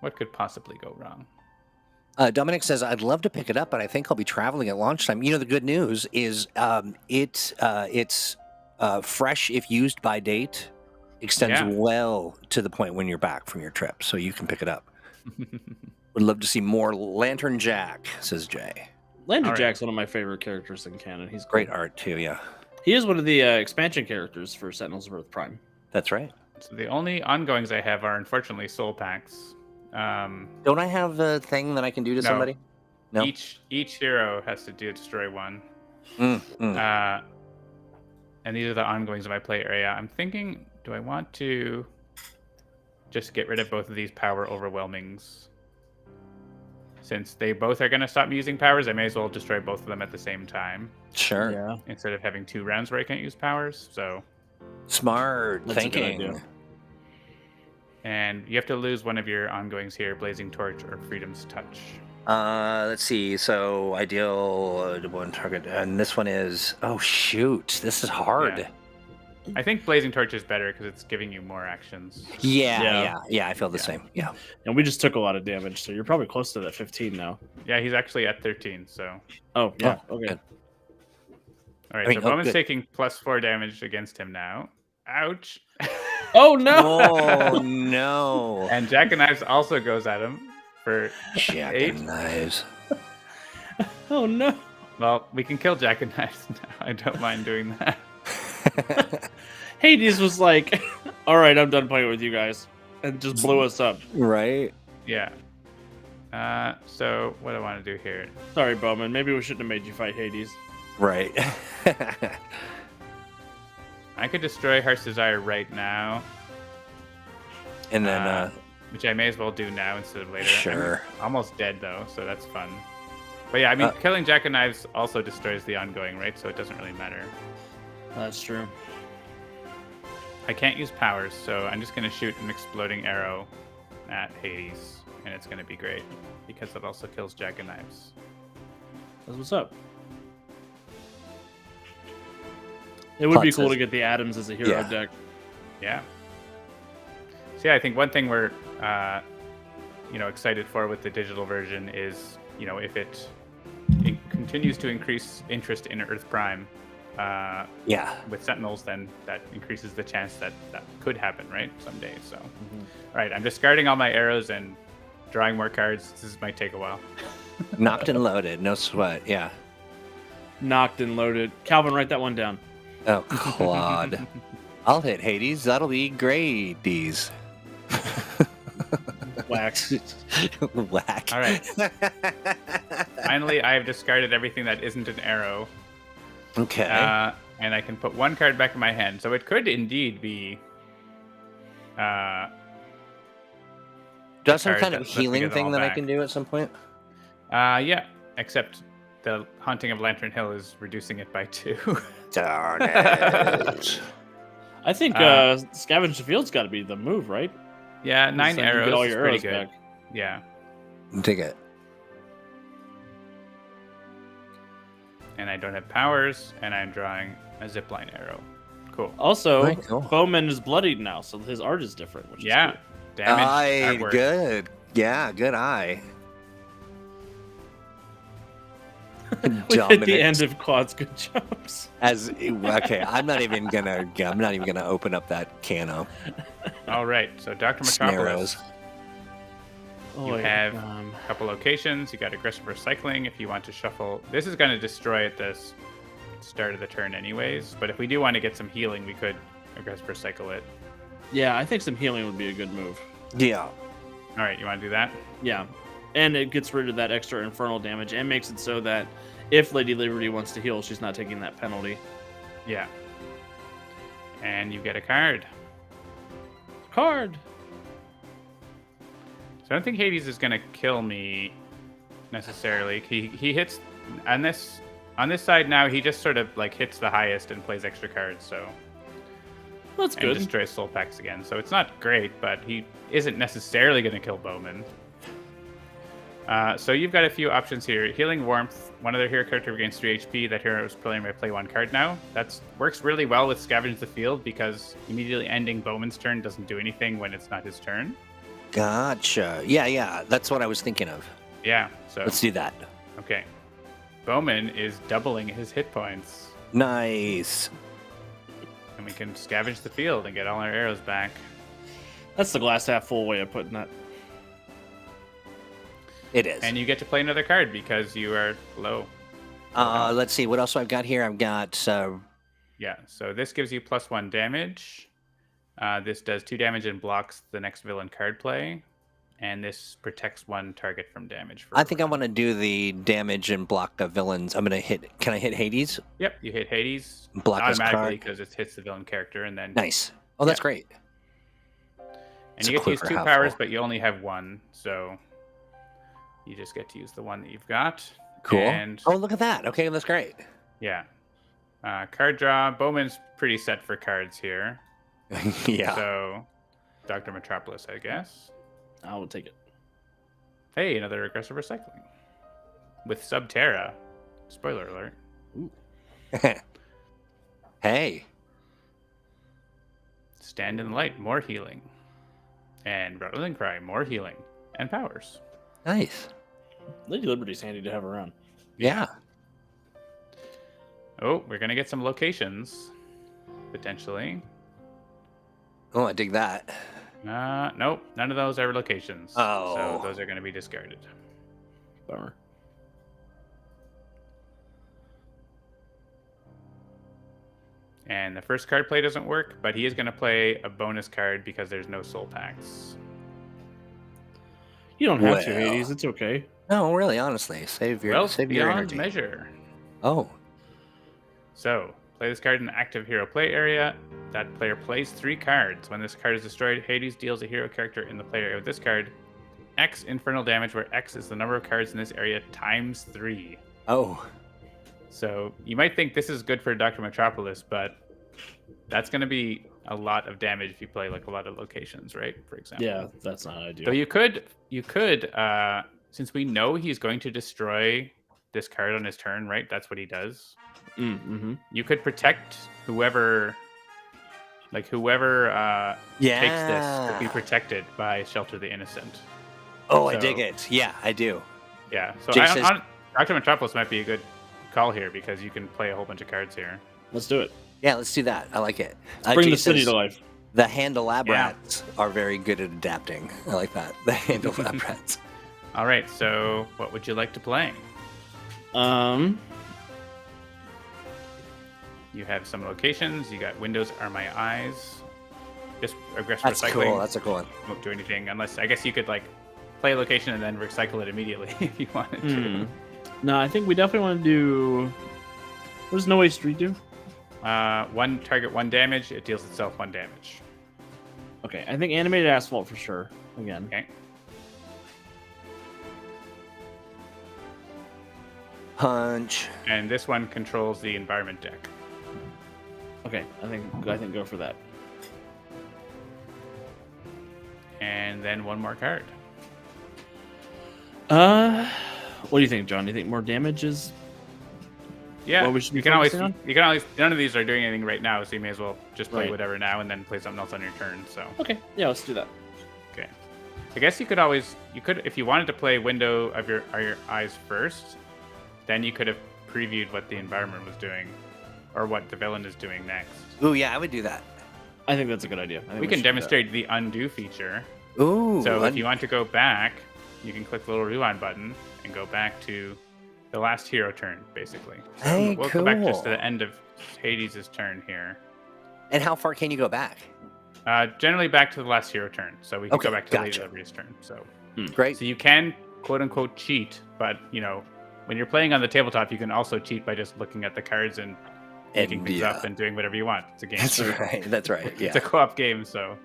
What could possibly go wrong? Dominic says, I'd love to pick it up, but I think I'll be traveling at launch time. You know, the good news is it's fresh if used by date, extends well to the point when you're back from your trip, so you can pick it up. Would love to see more Lantern Jack, says Jay. Lantern Jack's one of my favorite characters in canon. He's great art, too, yeah. He is one of the expansion characters for Sentinels of Earth-Prime. That's right. So the only ongoings I have are, unfortunately, soul packs. Don't I have a thing that I can do to somebody? No. Each hero has to destroy one. And these are the ongoings of my play area. I'm thinking, do I want to just get rid of both of these power overwhelmings? Since they both are going to stop me using powers, I may as well destroy both of them at the same time. Sure. Yeah. Instead of having 2 rounds where I can't use powers. So smart thinking. And you have to lose one of your ongoings here, Blazing Torch or Freedom's Touch. Let's see. So ideal one target, and this one is. Oh shoot! This is hard. Yeah. I think Blazing Torch is better because it's giving you more actions. Yeah. I feel the same. Yeah. And we just took a lot of damage, so you're probably close to that 15 now. Yeah, he's actually at 13. So. Oh yeah. Oh, okay. good. All right. So Bowman's taking +4 damage against him now. Ouch. Oh no! Oh no! And Jack and Knives also goes at him for Jack 8. and Knives. Oh no! Well, we can kill Jack and Knives now. I don't mind doing that. Hades was like, "All right, I'm done playing with you guys," and just blew us up. Right? Yeah. So what do I want to do here? Sorry, Bowman. Maybe we shouldn't have made you fight Hades. Right. I could destroy Heart's Desire right now. And then, which I may as well do now instead of later. Sure. I'm almost dead though, so that's fun. But yeah, I mean, killing Jack and Knives also destroys the ongoing, right? So it doesn't really matter. That's true. I can't use powers, so I'm just going to shoot an exploding arrow at Hades, and it's going to be great because it also kills Jack and Knives. That's what's up. It would be cool to get the Atoms as a hero deck. Yeah. So yeah, I think one thing we're excited for with the digital version is, if it continues to increase interest in Earth-Prime with Sentinels, then that increases the chance that could happen, right, someday. So, All right, I'm discarding all my arrows and drawing more cards. This might take a while. Knocked and loaded, no sweat. Yeah. Knocked and loaded. Calvin, write that one down. Oh, Claude. I'll hit Hades. That'll be Grades. Wax. Whack. All right. Finally, I have discarded everything that isn't an arrow. Okay. And I can put 1 card back in my hand. So it could indeed be... Do some kind of healing thing that I can do at some point? Yeah, except the Haunting of Lantern Hill is reducing it by 2. Darn it. I think Scavenge the Field's got to be the move, right? Yeah, 9 arrows. Get all your is pretty arrows good. back. Yeah. Dig it. And I don't have powers, and I'm drawing a zipline arrow. Cool. Also, Bowman is bloodied now, so his art is different. Which is cool. Damage. Artwork. Good. Yeah, good eye. We hit the end of Claude's good jumps. I'm not even gonna open up that can of. All right, so Dr. Metropolis. You have a couple locations. You got aggressive recycling if you want to shuffle. This is going to destroy at the start of the turn anyways, but if we do want to get some healing, we could aggressive recycle it. Yeah, I think some healing would be a good move. Yeah. All right, you want to do that? Yeah. And it gets rid of that extra infernal damage and makes it so that if Lady Liberty wants to heal, she's not taking that penalty. Yeah. And you get a card. Card. So I don't think Hades is going to kill me necessarily. He hits on this side now. He just sort of like hits the highest and plays extra cards. So that's good. And destroys soul packs again. So it's not great, but he isn't necessarily going to kill Bowman. So you've got a few options here. Healing Warmth. One other hero character regains 3 HP. That hero is playing by play 1 card now. That works really well with Scavenge the Field because immediately ending Bowman's turn doesn't do anything when it's not his turn. Gotcha. Yeah. That's what I was thinking of. Yeah. So let's do that. Okay. Bowman is doubling his hit points. Nice. And we can scavenge the field and get all our arrows back. That's the glass half full way of putting that. It is. And you get to play another card because you are low. Let's see. What else I've got here? I've got... Yeah, so this gives you +1 damage. This does 2 damage and blocks the next villain card play. And this protects 1 target from damage. I think I want to do the damage and block the villains. I'm going to hit... Can I hit Hades? Yep, you hit Hades. Block automatically because it hits the villain character. And then nice. Oh, that's great. And you get to use 2 powers, but you only have 1. So... You just get to use the one that you've got. Cool. And, oh, look at that. Okay, that's great. Yeah. Card draw. Bowman's pretty set for cards here. Yeah. So, Dr. Metropolis, I guess. I will take it. Hey, another aggressive recycling. With Subterra. Spoiler alert. Ooh. Hey. Stand in the Light. More healing. And Rattling Cry. More healing. And powers. Nice. Lady Liberty's handy to have around. Yeah. Oh, we're going to get some locations. Potentially. Oh, I dig that. Nope. None of those are locations. Oh. So those are going to be discarded. Bummer. And the first card play doesn't work, but he is going to play a bonus card because there's no soul packs. You don't have to, Hades. It's okay. No, really, honestly. Save your energy. Measure. Oh. So, play this card in the active hero play area. That player plays 3 cards. When this card is destroyed, Hades deals a hero character in the play area with this card X infernal damage, where X is the number of cards in this area times 3. Oh. So, you might think this is good for Dr. Metropolis, but that's going to be a lot of damage if you play like a lot of locations, right? For example. Yeah, that's not ideal. So you could, since we know he's going to destroy this card on his turn, right? That's what he does. Mm-hmm. You could protect whoever takes this could be protected by Shelter the Innocent. Oh, so, I dig it. Yeah, I do. Yeah. So Dr. Metropolis might be a good call here because you can play a whole bunch of cards here. Let's do it. Yeah, let's do that. I like it. Bring the city to life. The Handelabra are very good at adapting. I like that. The Handelabra. All right. So, what would you like to play? You have some locations. You got Windows Are My Eyes. Just aggressive recycling. Cool. That's a cool one. Won't do anything unless I guess you could like play a location and then recycle it immediately if you wanted to. No, I think we definitely want to do. What does No Way Street do? 1 target, 1 damage. It deals itself 1 damage. Okay, I think Animated Asphalt for sure. Again. Okay. Punch. And this one controls the environment deck. Okay, I think go for that. And then 1 more card. What do you think, John? Do you think more damage is? Yeah, we should be you can always. None of these are doing anything right now, so you may as well just play whatever now and then play something else on your turn. So. Okay. Yeah, let's do that. Okay. I guess you could if you wanted to play Window of Your Eyes first, then you could have previewed what the environment was doing, or what the villain is doing next. Ooh, yeah, I would do that. I think that's a good idea. We can demonstrate the undo feature. Ooh. So if you want to go back, you can click the little rewind button and go back to the last hero turn, basically. So hey, we'll go back just to the end of Hades' turn here. And how far can you go back? Generally back to the last hero turn. So we can go back to Lady Liberty's turn. So great. So you can quote unquote cheat, but when you're playing on the tabletop, you can also cheat by just looking at the cards and making things up and doing whatever you want. It's a game. That's right. Yeah. It's a co-op game, so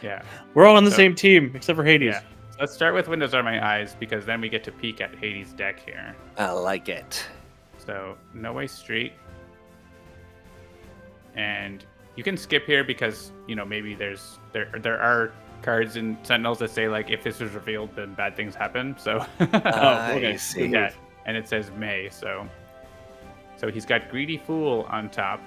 yeah. We're all on the same team, except for Hades. Yeah. So let's start with Windows Are My Eyes, because then we get to peek at Hades' deck here. I like it. So, No Way Street. And you can skip here because, maybe there are cards in Sentinels that say, like, if this was revealed, then bad things happen. So, I see. Yeah, and it says May, so he's got Greedy Fool on top,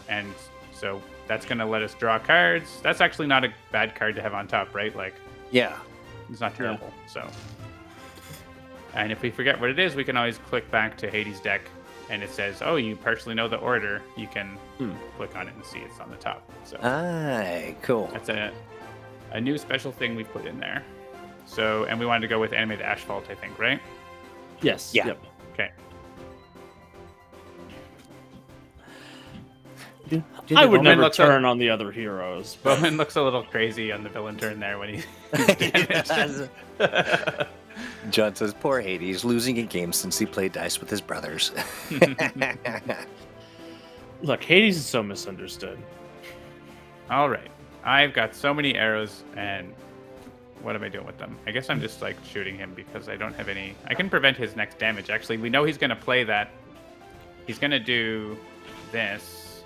and so that's going to let us draw cards. That's actually not a bad card to have on top, right? Like, yeah, it's not terrible. So, and if we forget what it is, we can always click back to Hades' deck, and it says, "Oh, you partially know the order." You can click on it and see it's on the top. So, cool. That's a new special thing we put in there. So, and we wanted to go with Animated Asphalt, I think, right? Yes. Yeah. Yep. Okay. I would never turn on the other heroes. Bowman looks a little crazy on the villain turn there when he's damaged. John says, poor Hades, losing a game since he played dice with his brothers. Look, Hades is so misunderstood. All right. I've got so many arrows, and what am I doing with them? I guess I'm just like shooting him because I don't have any. I can prevent his next damage. Actually, we know he's going to play that. He's going to do this.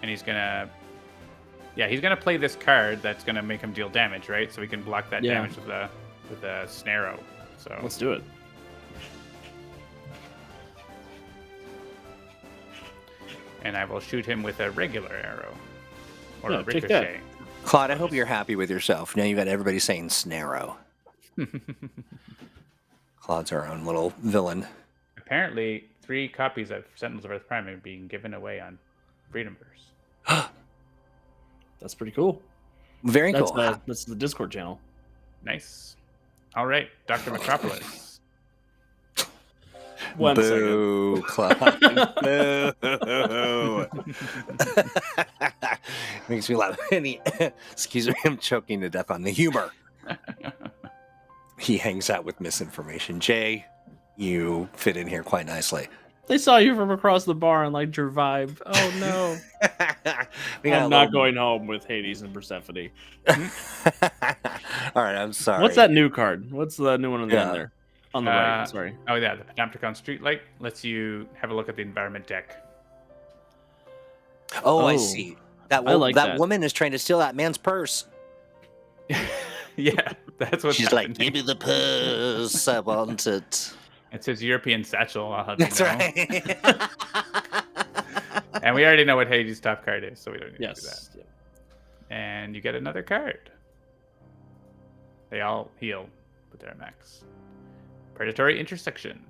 And he's going to... Yeah, he's going to play this card that's going to make him deal damage, right? So we can block that damage with the Snarrow. So let's do it. And I will shoot him with a regular arrow. Or a take that. ricochet. Claude, I hope you're happy with yourself. Now you got everybody saying Snarrow. Claude's our own little villain. Apparently, 3 copies of Sentinels of Earth-Prime are being given away on Freedomverse. That's pretty cool. Very cool. That's the Discord channel. Nice. All right, Dr. Metropolis. One Boo, Claude. Boo. Makes me laugh. Excuse me, I'm choking to death on the humor. He hangs out with misinformation. Jay, you fit in here quite nicely. They saw you from across the bar and liked your vibe. Oh no. I'm not going home with Hades and Persephone. All right, I'm sorry. What's that new card? What's the new one on the end there? On the right, sorry. Oh yeah, the Panopticon Streetlight lets you have a look at the environment deck. Oh, I see. That woman is trying to steal that man's purse. Yeah, that's what she's like. Give me the purse. I want it. It's his European satchel. I'll have you know. That's right. And we already know what Hades' top card is, so we don't need to do that. Yep. And you get another card. They all heal, but they're max. Predatory Intersection.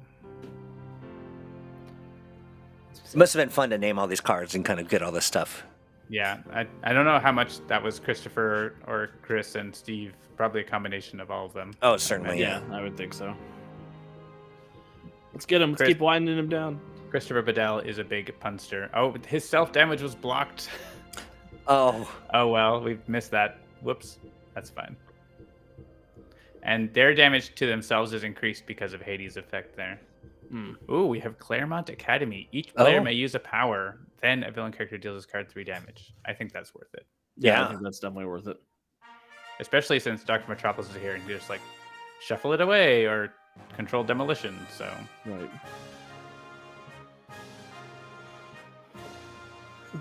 It must have been fun to name all these cards and kind of get all this stuff. Yeah, I don't know how much that was Christopher or Chris and Steve. Probably a combination of all of them. Oh, certainly, yeah. I would think so. Let's get him. Let's keep winding him down. Christopher Bedell is a big punster. Oh, his self-damage was blocked. Oh. Oh, well, we've missed that. Whoops. That's fine. And their damage to themselves is increased because of Hades' effect there. Ooh, we have Claremont Academy. Each player may use a power. Then a villain character deals this card 3 damage. I think that's worth it. Yeah, I think that's definitely worth it. Especially since Dr. Metropolis is here and you just like shuffle it away or control demolition. So right.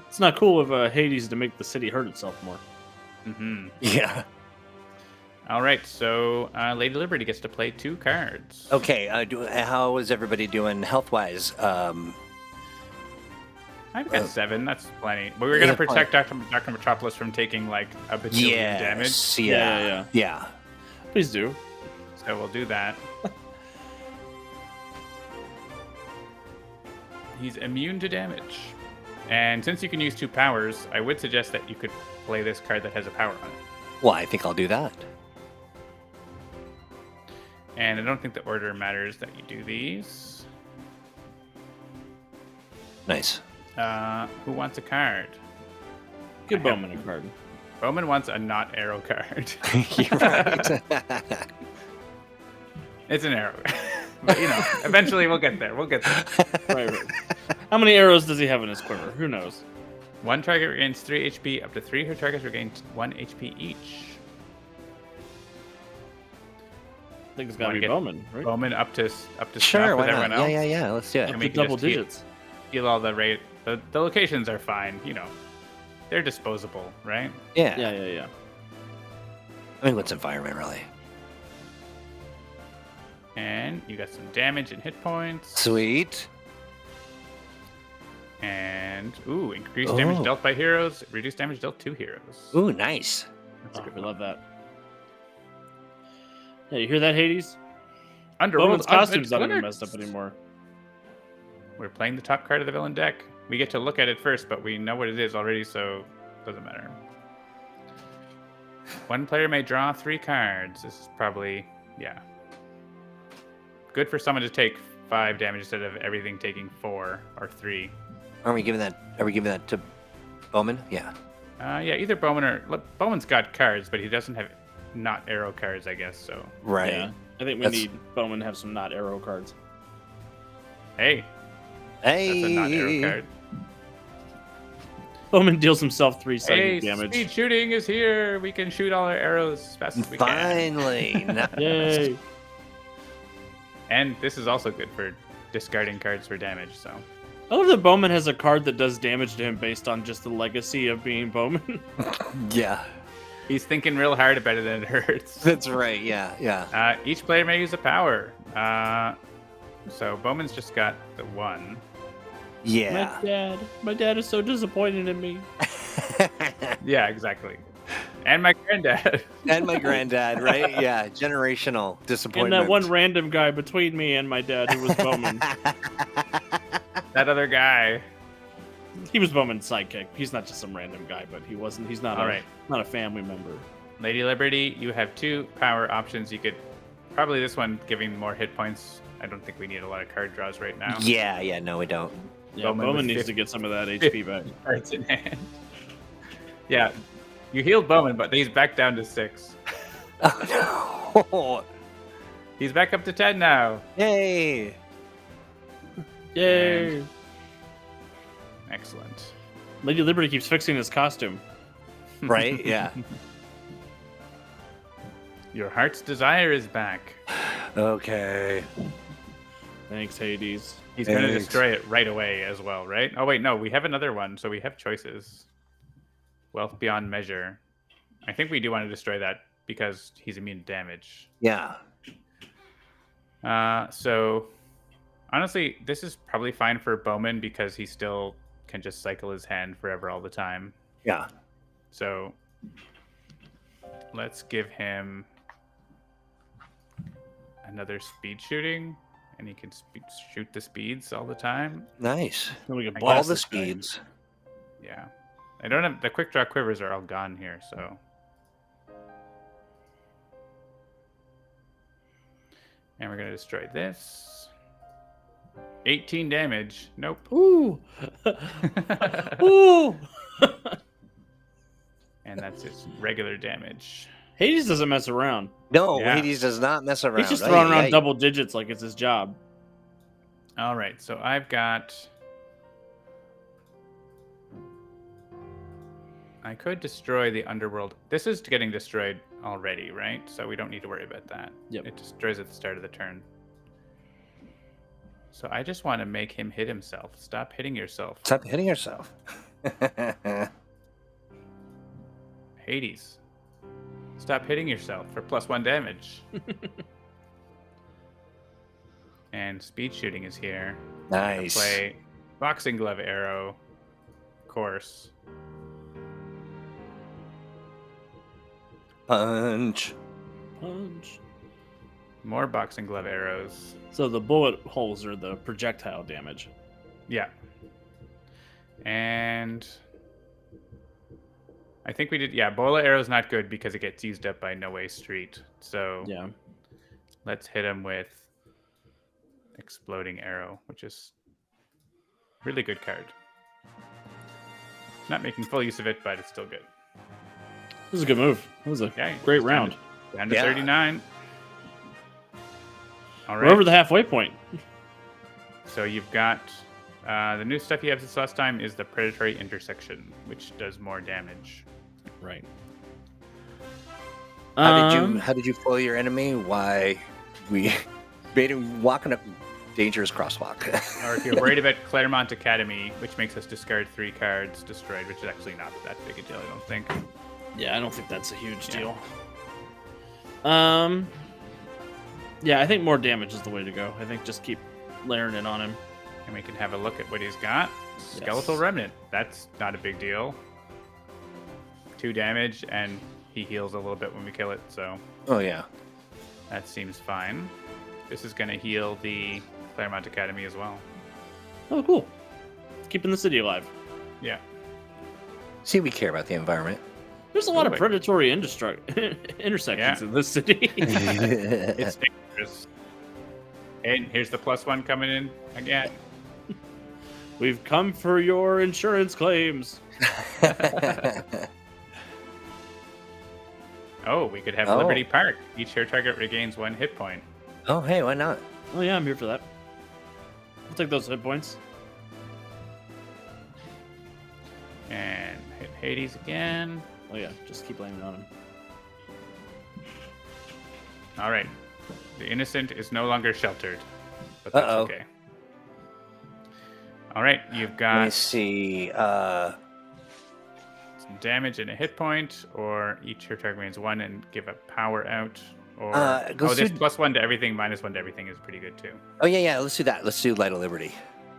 It's not cool of Hades to make the city hurt itself more. Mm-hmm. Yeah. All right, so Lady Liberty gets to play 2 cards. Okay, how is everybody doing health-wise? I've got 7. That's plenty. But we're going to protect Dr. Metropolis from taking like a bajillion damage. Yeah. Please do. So we'll do that. He's immune to damage. And since you can use 2 powers, I would suggest that you could play this card that has a power on it. Well, I think I'll do that. And I don't think the order matters that you do these. Nice. Who wants a card? Give Bowman a card. Bowman wants a not arrow card. You're right. It's an arrow. But, eventually we'll get there. Right. How many arrows does he have in his quiver? Who knows? One target regains 3 HP. Up to 3 who targets regain 1 HP each. I think it's got to be Bowman, right? Bowman up to Sure, snuff why with everyone not? else. Yeah. Let's do it. Up to double digits. Heal all the rate. The locations are fine. They're disposable, right? Yeah. I mean, what's environment really? And you got some damage and hit points. Sweet. And increased damage dealt by heroes. Reduced damage dealt to heroes. Ooh, nice. That's good. We love that. Yeah, you hear that, Hades? Bowman's costume's not even messed up anymore. We're playing the top card of the villain deck. We get to look at it first, but we know what it is already, so it doesn't matter. One player may draw 3 cards. This is probably, good for someone to take 5 damage instead of everything taking 4 or 3. Are we giving that to Bowman? Yeah. Either Bowman or Bowman's got cards, but he doesn't have not arrow cards, I guess. So right. Yeah, I think we need Bowman to have some not arrow cards. Hey, that's a not arrow card. Bowman deals himself 3 psychic damage. Speed shooting is here. We can shoot all our arrows as fast as we can. Finally. Yay. And this is also good for discarding cards for damage. So I love that Bowman has a card that does damage to him based on just the legacy of being Bowman. Yeah. He's thinking real hard about it and it hurts. That's right. Yeah. Each player may use a power. So Bowman's just got the 1. Yeah. My dad is so disappointed in me. Yeah, exactly. And my granddad. And my granddad, right? Yeah. Generational disappointment. And that one random guy between me and my dad who was Bowman. That other guy. He was Bowman's sidekick. He's not just some random guy, but he's not not a family member. Lady Liberty, you have 2 power options. You could probably this one giving more hit points. I don't think we need a lot of card draws right now. Yeah, no, we don't. Yeah, Bowman needs to get some of that HP back. Cards in hand. Yeah, you healed Bowman, but he's back down to 6. Oh no! He's back up to 10 now. Yay! Yay! Excellent. Lady Liberty keeps fixing his costume. Right? Yeah. Your heart's desire is back. Okay. Thanks, Hades. He's going to destroy it right away as well, right? Oh, wait, no, we have another one, so we have choices. Wealth Beyond Measure. I think we do want to destroy that because he's immune to damage. Yeah. So, honestly, this is probably fine for Bowman because he still can just cycle his hand forever all the time. Yeah. So, let's give him another speed shooting, and he can shoot the speeds all the time. Nice. We can All blast the this guy. speeds. Yeah. I don't have the quick draw quivers are all gone here, so. And we're going to destroy this. 18 damage. Nope. Ooh. Ooh. And that's just regular damage. Hades doesn't mess around. No, Yeah. Hades does not mess around. He's just throwing around double digits like it's his job. All right, so I've got. I could destroy the underworld. This is getting destroyed already, right? So we don't need to worry about that. Yep. It destroys at the start of the turn. So I just want to make him hit himself. Stop hitting yourself. Stop hitting yourself. Hades. Stop hitting yourself for +1 damage. And speed shooting is here. Nice. Play boxing glove arrow. Of course. Punch. Punch. More boxing glove arrows. So the bullet holes are the projectile damage. Yeah. And I think we did. Yeah, bola arrow's not good because it gets used up by No Way Street. So Yeah. let's hit him with exploding arrow, which is really good card. Not making full use of it, but it's still good. was a good move. It was a great round. Down to 39. All right. We're over the halfway point. So you've got the new stuff you have this last time is the Predatory Intersection, which does more damage. Right. How did you foil your enemy? Why we made him walk in a dangerous crosswalk. Or if you're worried about Claremont Academy, which makes us discard 3 cards destroyed, which is actually not that big a deal, I don't think. Yeah, I don't think that's a huge deal. Yeah, I think more damage is the way to go. I think just keep layering it on him. And we can have a look at what he's got. Skeletal Remnant. That's not a big deal. 2 damage, and he heals a little bit when we kill it, so... Oh, yeah. That seems fine. This is going to heal the Claremont Academy as well. Oh, cool. Keeping the city alive. Yeah. See, we care about the environment. There's a lot of predatory intersections in this city. It's dangerous. And here's the +1 coming in again. We've come for your insurance claims. Oh, we could have Liberty Park. Each hero target regains 1 hit point. Oh, hey, why not? Oh, yeah, I'm here for that. I'll take those hit points. And hit Hades again. Oh, yeah, just keep laying it on him. All right. The innocent is no longer sheltered. But that's okay. All right, you've got... Let me see. some damage and a hit point, or each hero target gains 1 and give a power out. Or this +1 to everything, -1 to everything is pretty good too. Oh, yeah, let's do that. Let's do Light of Liberty.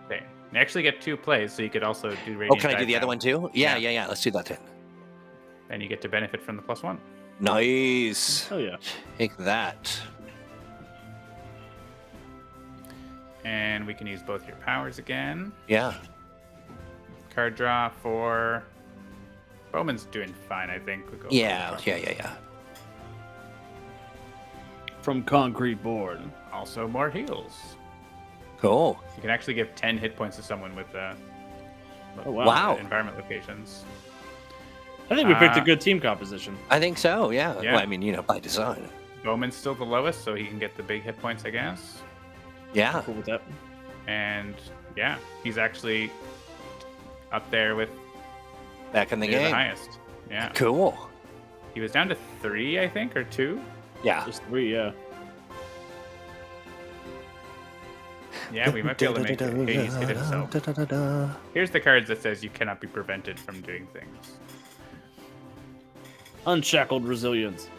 Okay. You actually get 2 plays, so you could also do Radiant. Oh, can I do the other one too? Yeah. Let's do that then. Then you get to benefit from the +1. Nice. Oh, yeah. Take that. And we can use both your powers again. Yeah. Card draw for... Bowman's doing fine, I think. We'll go Yeah. From Concrete Board. Also more heals. Cool. You can actually give 10 hit points to someone with wow. environment locations. I think we picked a good team composition. I think so, yeah. Yeah. Well, I mean, by design. Bowman's still the lowest, so he can get the big hit points, I guess. Yeah. Cool with that. And yeah, he's actually up there with Back in the game. the highest. Yeah. Cool. He was down to 3, I think, or 2. Yeah. Just 3, yeah. Yeah, we might be able to make Hades hit himself. Here's the cards that says you cannot be prevented from doing things. Unshackled Resilience.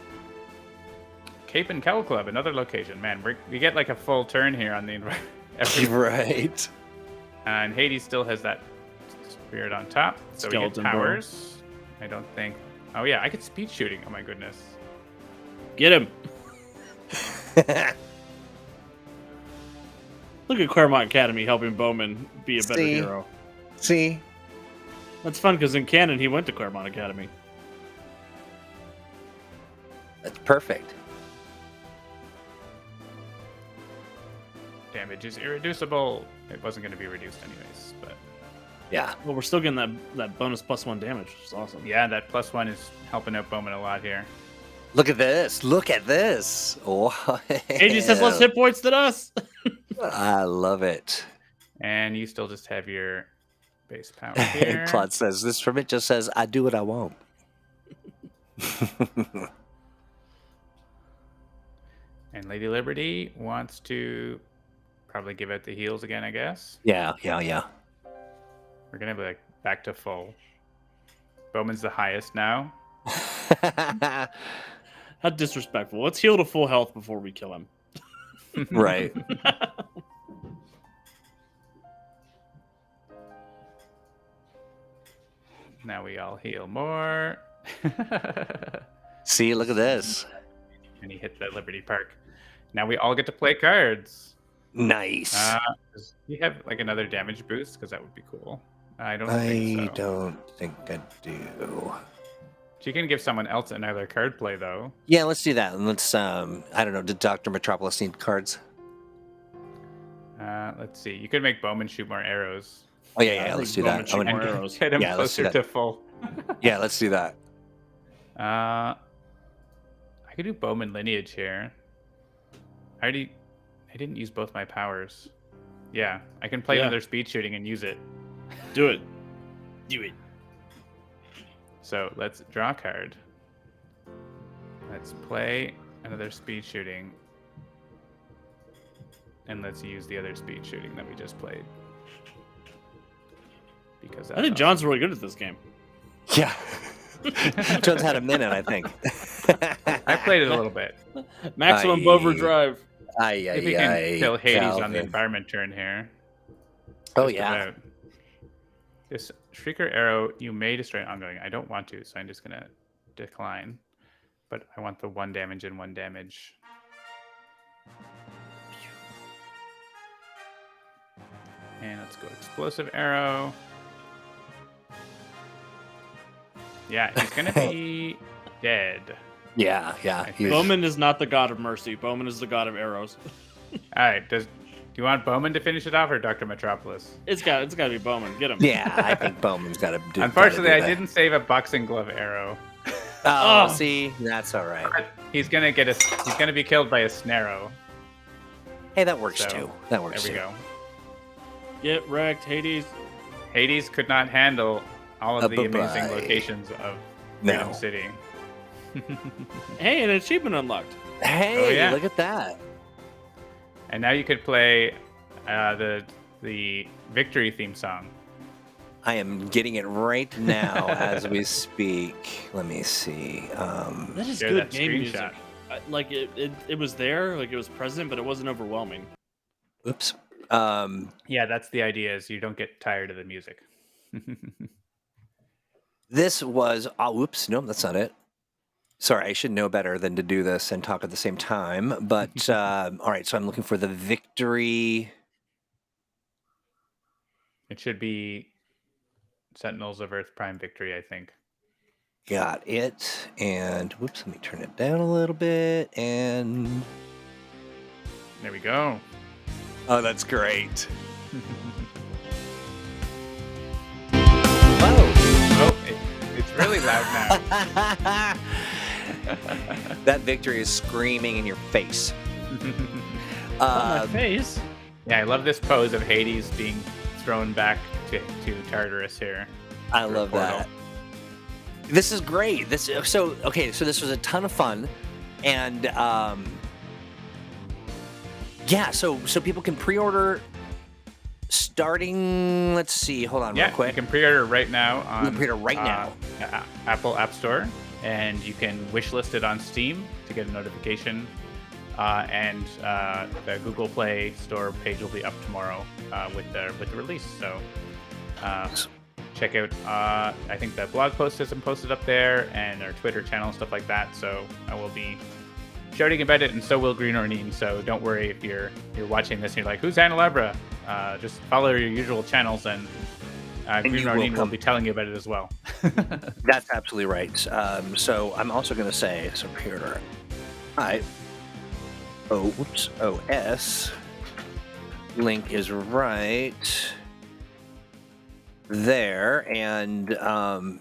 Cape and Kettle Club, another location. Man, we get like a full turn here on the environment. Right. And Hades still has that spirit on top. So Skeleton we get powers. I don't think... Oh yeah, I could speed shooting. Oh my goodness. Get him. Look at Claremont Academy helping Bowman be a better hero. See? That's fun because in canon he went to Claremont Academy. That's perfect. Damage is irreducible. It wasn't going to be reduced anyways, but... Yeah. Well, we're still getting that bonus +1 damage, which is awesome. Yeah, that +1 is helping out Bowman a lot here. Look at this. Look at this. Oh, Hades has less hit points than us. I love it. And you still just have your base power here. Claude says, this from it just says, I do what I want. And Lady Liberty wants to probably give out the heals again, I guess. Yeah. We're going to be like back to full. Bowman's the highest now. How disrespectful. Let's heal to full health before we kill him. Right. Now we all heal more. See, look at this. And he hit the Liberty Park. Now we all get to play cards. Nice. Does he have like another damage boost? Because that would be cool. I don't think I do. She can give someone else another card play, though. Yeah, let's do that. And let's, I don't know, did Dr. Metropolis need cards? Let's see. You could make Bowman shoot more arrows. Oh, yeah, let's do that. Shoot more arrows. Get him Yeah, let's do closer that. to full. Yeah, let's do that. I could do Bowman lineage here. I didn't use both my powers. Yeah, I can play another speed shooting and use it. Do it. Do it. So let's draw a card. Let's play another speed shooting. And let's use the other speed shooting that we just played. Because I think John's really good at this game. Yeah. John's had a minute, I think. I played it a little bit. Maximum overdrive. If we can kill Hades on the environment turn here. Oh, yeah. About. This Shrieker arrow, you may destroy an ongoing. I don't want to, so I'm just going to decline. But I want the 1 damage and 1 damage. And let's go explosive arrow. Yeah, he's going to be dead. Yeah. Bowman is not the god of mercy. Bowman is the god of arrows. All right, do you want Bowman to finish it off or Dr. Metropolis? It's got to be Bowman. Get him. Yeah, I think Bowman's got to do. Unfortunately, I didn't save a boxing glove arrow. Oh, see, that's all right. But he's gonna be killed by a snarrow. Hey, that works too. That works. There we go. Get wrecked, Hades. Hades could not handle all of the amazing locations of Freedom City. Hey, an achievement unlocked. Hey, look at that. And now you could play the victory theme song. I am getting it right now as we speak. Let me see. That is good game music. Like it was there, like it was present, but it wasn't overwhelming. Oops. Yeah, that's the idea. Is you don't get tired of the music. This was. Oh, oops. No, that's not it. Sorry, I should know better than to do this and talk at the same time. But all right, so I'm looking for the victory. It should be Sentinels of Earth-Prime victory, I think. Got it. And whoops, let me turn it down a little bit. And there we go. Oh, that's great. Oh, it's really loud now. That victory is screaming in your face. My face. Yeah, I love this pose of Hades being thrown back to Tartarus here. I love that. This is great. So this was a ton of fun, and so people can pre-order starting. Let's see. Hold on, real quick. You can pre-order right now on Apple App Store, and you can wishlist it on Steam to get a notification. And the Google Play Store page will be up tomorrow with the release. So check out. I think the blog post has been posted up there, and our Twitter channel and stuff like that. So I will be shouting about it, and so will Green Ornine. So don't worry if you're watching this and you're like, "Who's Handelabra?" Just follow your usual channals, and Green Ornine will be telling you about it as well. That's absolutely right. So I'm also going to say, so pre-order. OS link is right there, and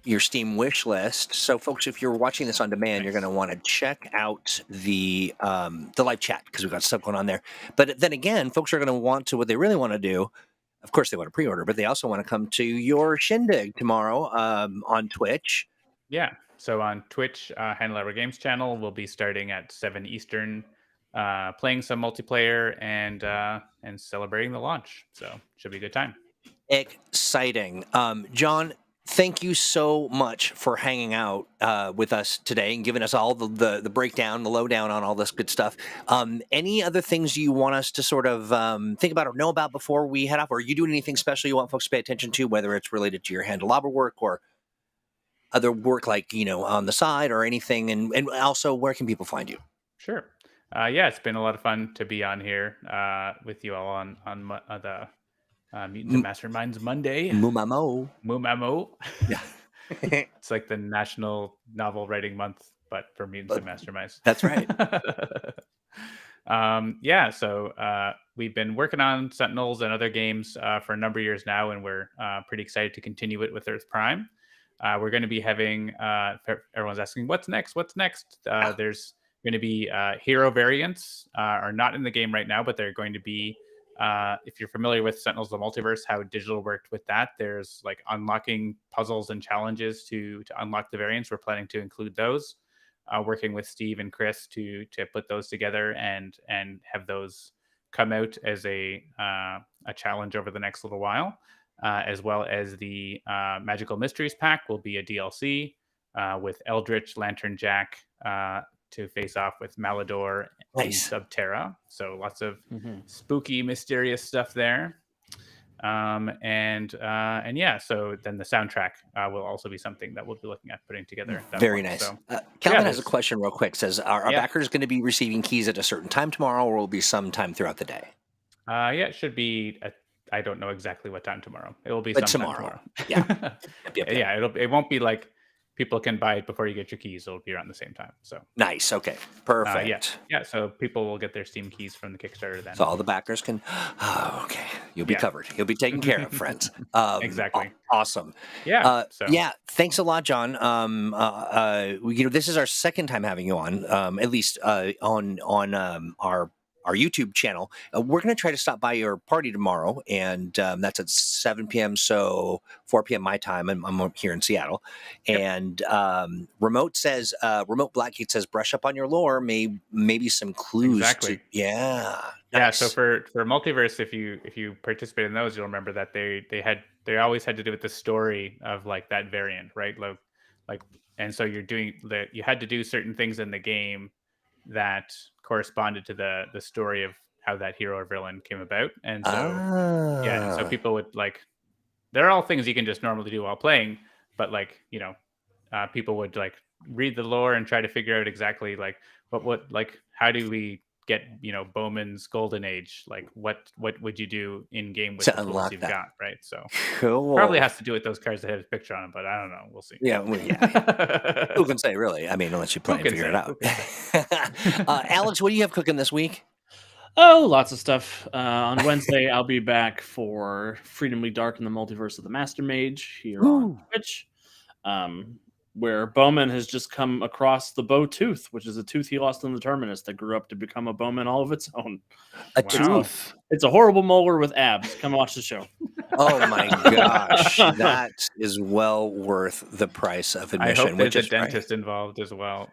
your Steam wish list. So, folks, if you're watching this on demand, you're going to want to check out the live chat because we've got stuff going on there. But then again, folks are going to want to, what they really want to do, of course, they want to pre-order, but they also want to come to your shindig tomorrow on Twitch. Yeah. So on Twitch, Handelabra Games channel, we'll be starting at 7 Eastern, playing some multiplayer and celebrating the launch. So should be a good time. Exciting. John, thank you so much for hanging out with us today and giving us all the breakdown, the lowdown on all this good stuff. Any other things you want us to sort of think about or know about before we head off? Or are you doing anything special you want folks to pay attention to, whether it's related to your Handelabra work or other work like, on the side or anything? And also, where can people find you? Sure. It's been a lot of fun to be on here with you all on the Mutant Masterminds Monday. Mumamo. Yeah. It's like the National Novel Writing Month, but for Mutants and Masterminds. That's right. So we've been working on Sentinels and other games for a number of years now, and we're pretty excited to continue it with Earth-Prime. we're going to be having, everyone's asking, what's next? What's next? There's going to be hero variants are not in the game right now, but they're going to be, if you're familiar with Sentinels of the Multiverse, how digital worked with that, there's like unlocking puzzles and challenges to unlock the variants. We're planning to include those, working with Steve and Chris to put those together and have those come out as a challenge over the next little while, as well as the Magical Mysteries Pack will be a DLC with Eldritch, Lantern Jack to face off with Malador and Subterra. So lots of spooky, mysterious stuff there. And yeah, so then the soundtrack will also be something that we'll be looking at putting together at that Very point. nice. So, Calvin has a question real quick. Says, are backers going to be receiving keys at a certain time tomorrow, or will it be sometime throughout the day? Yeah, it should be. I don't know exactly what time tomorrow. It will be But sometime tomorrow. Yeah. Yeah, it won't be like people can buy it before you get your keys. It'll be around the same time. So nice. Okay. Perfect. Yeah. So people will get their Steam keys from the Kickstarter then. So all the backers can. Oh, okay. You'll be covered. You'll be taken care of, friends. Exactly. Awesome. Yeah. Yeah. Thanks a lot, John. This is our second time having you on, at least on our YouTube channel. We're going to try to stop by your party tomorrow, and that's at 7 p.m. So 4 p.m. my time. I'm here in Seattle. Yep. And Remote Blackgate says, brush up on your lore, maybe some clues. Exactly. Yeah. Yeah. So for Multiverse, if you participate in those, you'll remember that they always had to do with the story of like that variant, right? Like, and so you had to do certain things in the game that corresponded to the story of how that hero or villain came about. And so so people would like, they're all things you can just normally do while playing, but like, people would like read the lore and try to figure out exactly like what like how do we get Bowman's golden age, like what would you do in game with the tools you've got, right? So cool. Probably has to do with those cards that have his picture on them, but I don't know, we'll see. Yeah. Who can say, really? I mean, unless you play and figure it out. Alex, what do you have cooking this week? Oh, lots of stuff. On Wednesday, I'll be back for Freedomly Dark in the Multiverse of the Master Mage here on Twitch, where Bowman has just come across the bow tooth, which is a tooth he lost in the Terminus that grew up to become a Bowman all of its own. Tooth? It's a horrible molar with abs. Come watch the show. Oh my gosh, that is well worth the price of admission. I hope there's a dentist involved as well.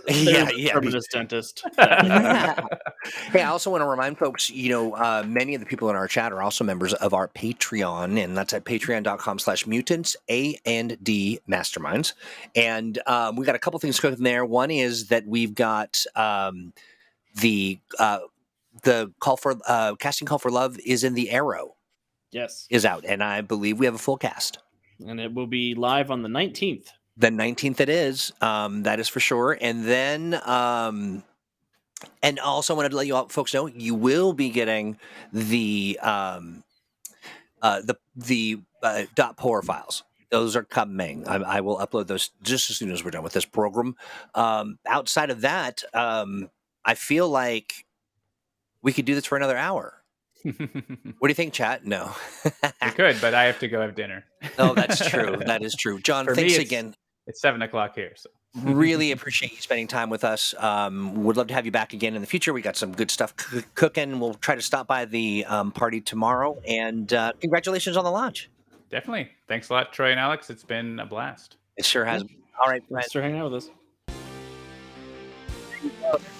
Yeah. Terminus dentist. Hey, I also want to remind folks, many of the people in our chat are also members of our Patreon, and that's at patreon.com/mutants A&D masterminds. And we got a couple things cooking there. One is that we've got the call for casting call for love is in the Arrow. Yes, is out, and I believe we have a full cast, and it will be live on the 19th. The 19th it is, that is for sure. And then, and also wanted to let you folks know, you will be getting the .por files. Those are coming. I will upload those just as soon as we're done with this program. Outside of that, I feel like we could do this for another hour. What do you think, chat? No. We could, but I have to go have dinner. Oh, that's true. That is true. John, thanks again. It's 7:00 here. So. Really appreciate you spending time with us. Would love to have you back again in the future. We got some good stuff cooking. We'll try to stop by the party tomorrow. And congratulations on the launch. Definitely. Thanks a lot, Troy and Alex. It's been a blast. It sure has. All right. Thanks for hanging out with us.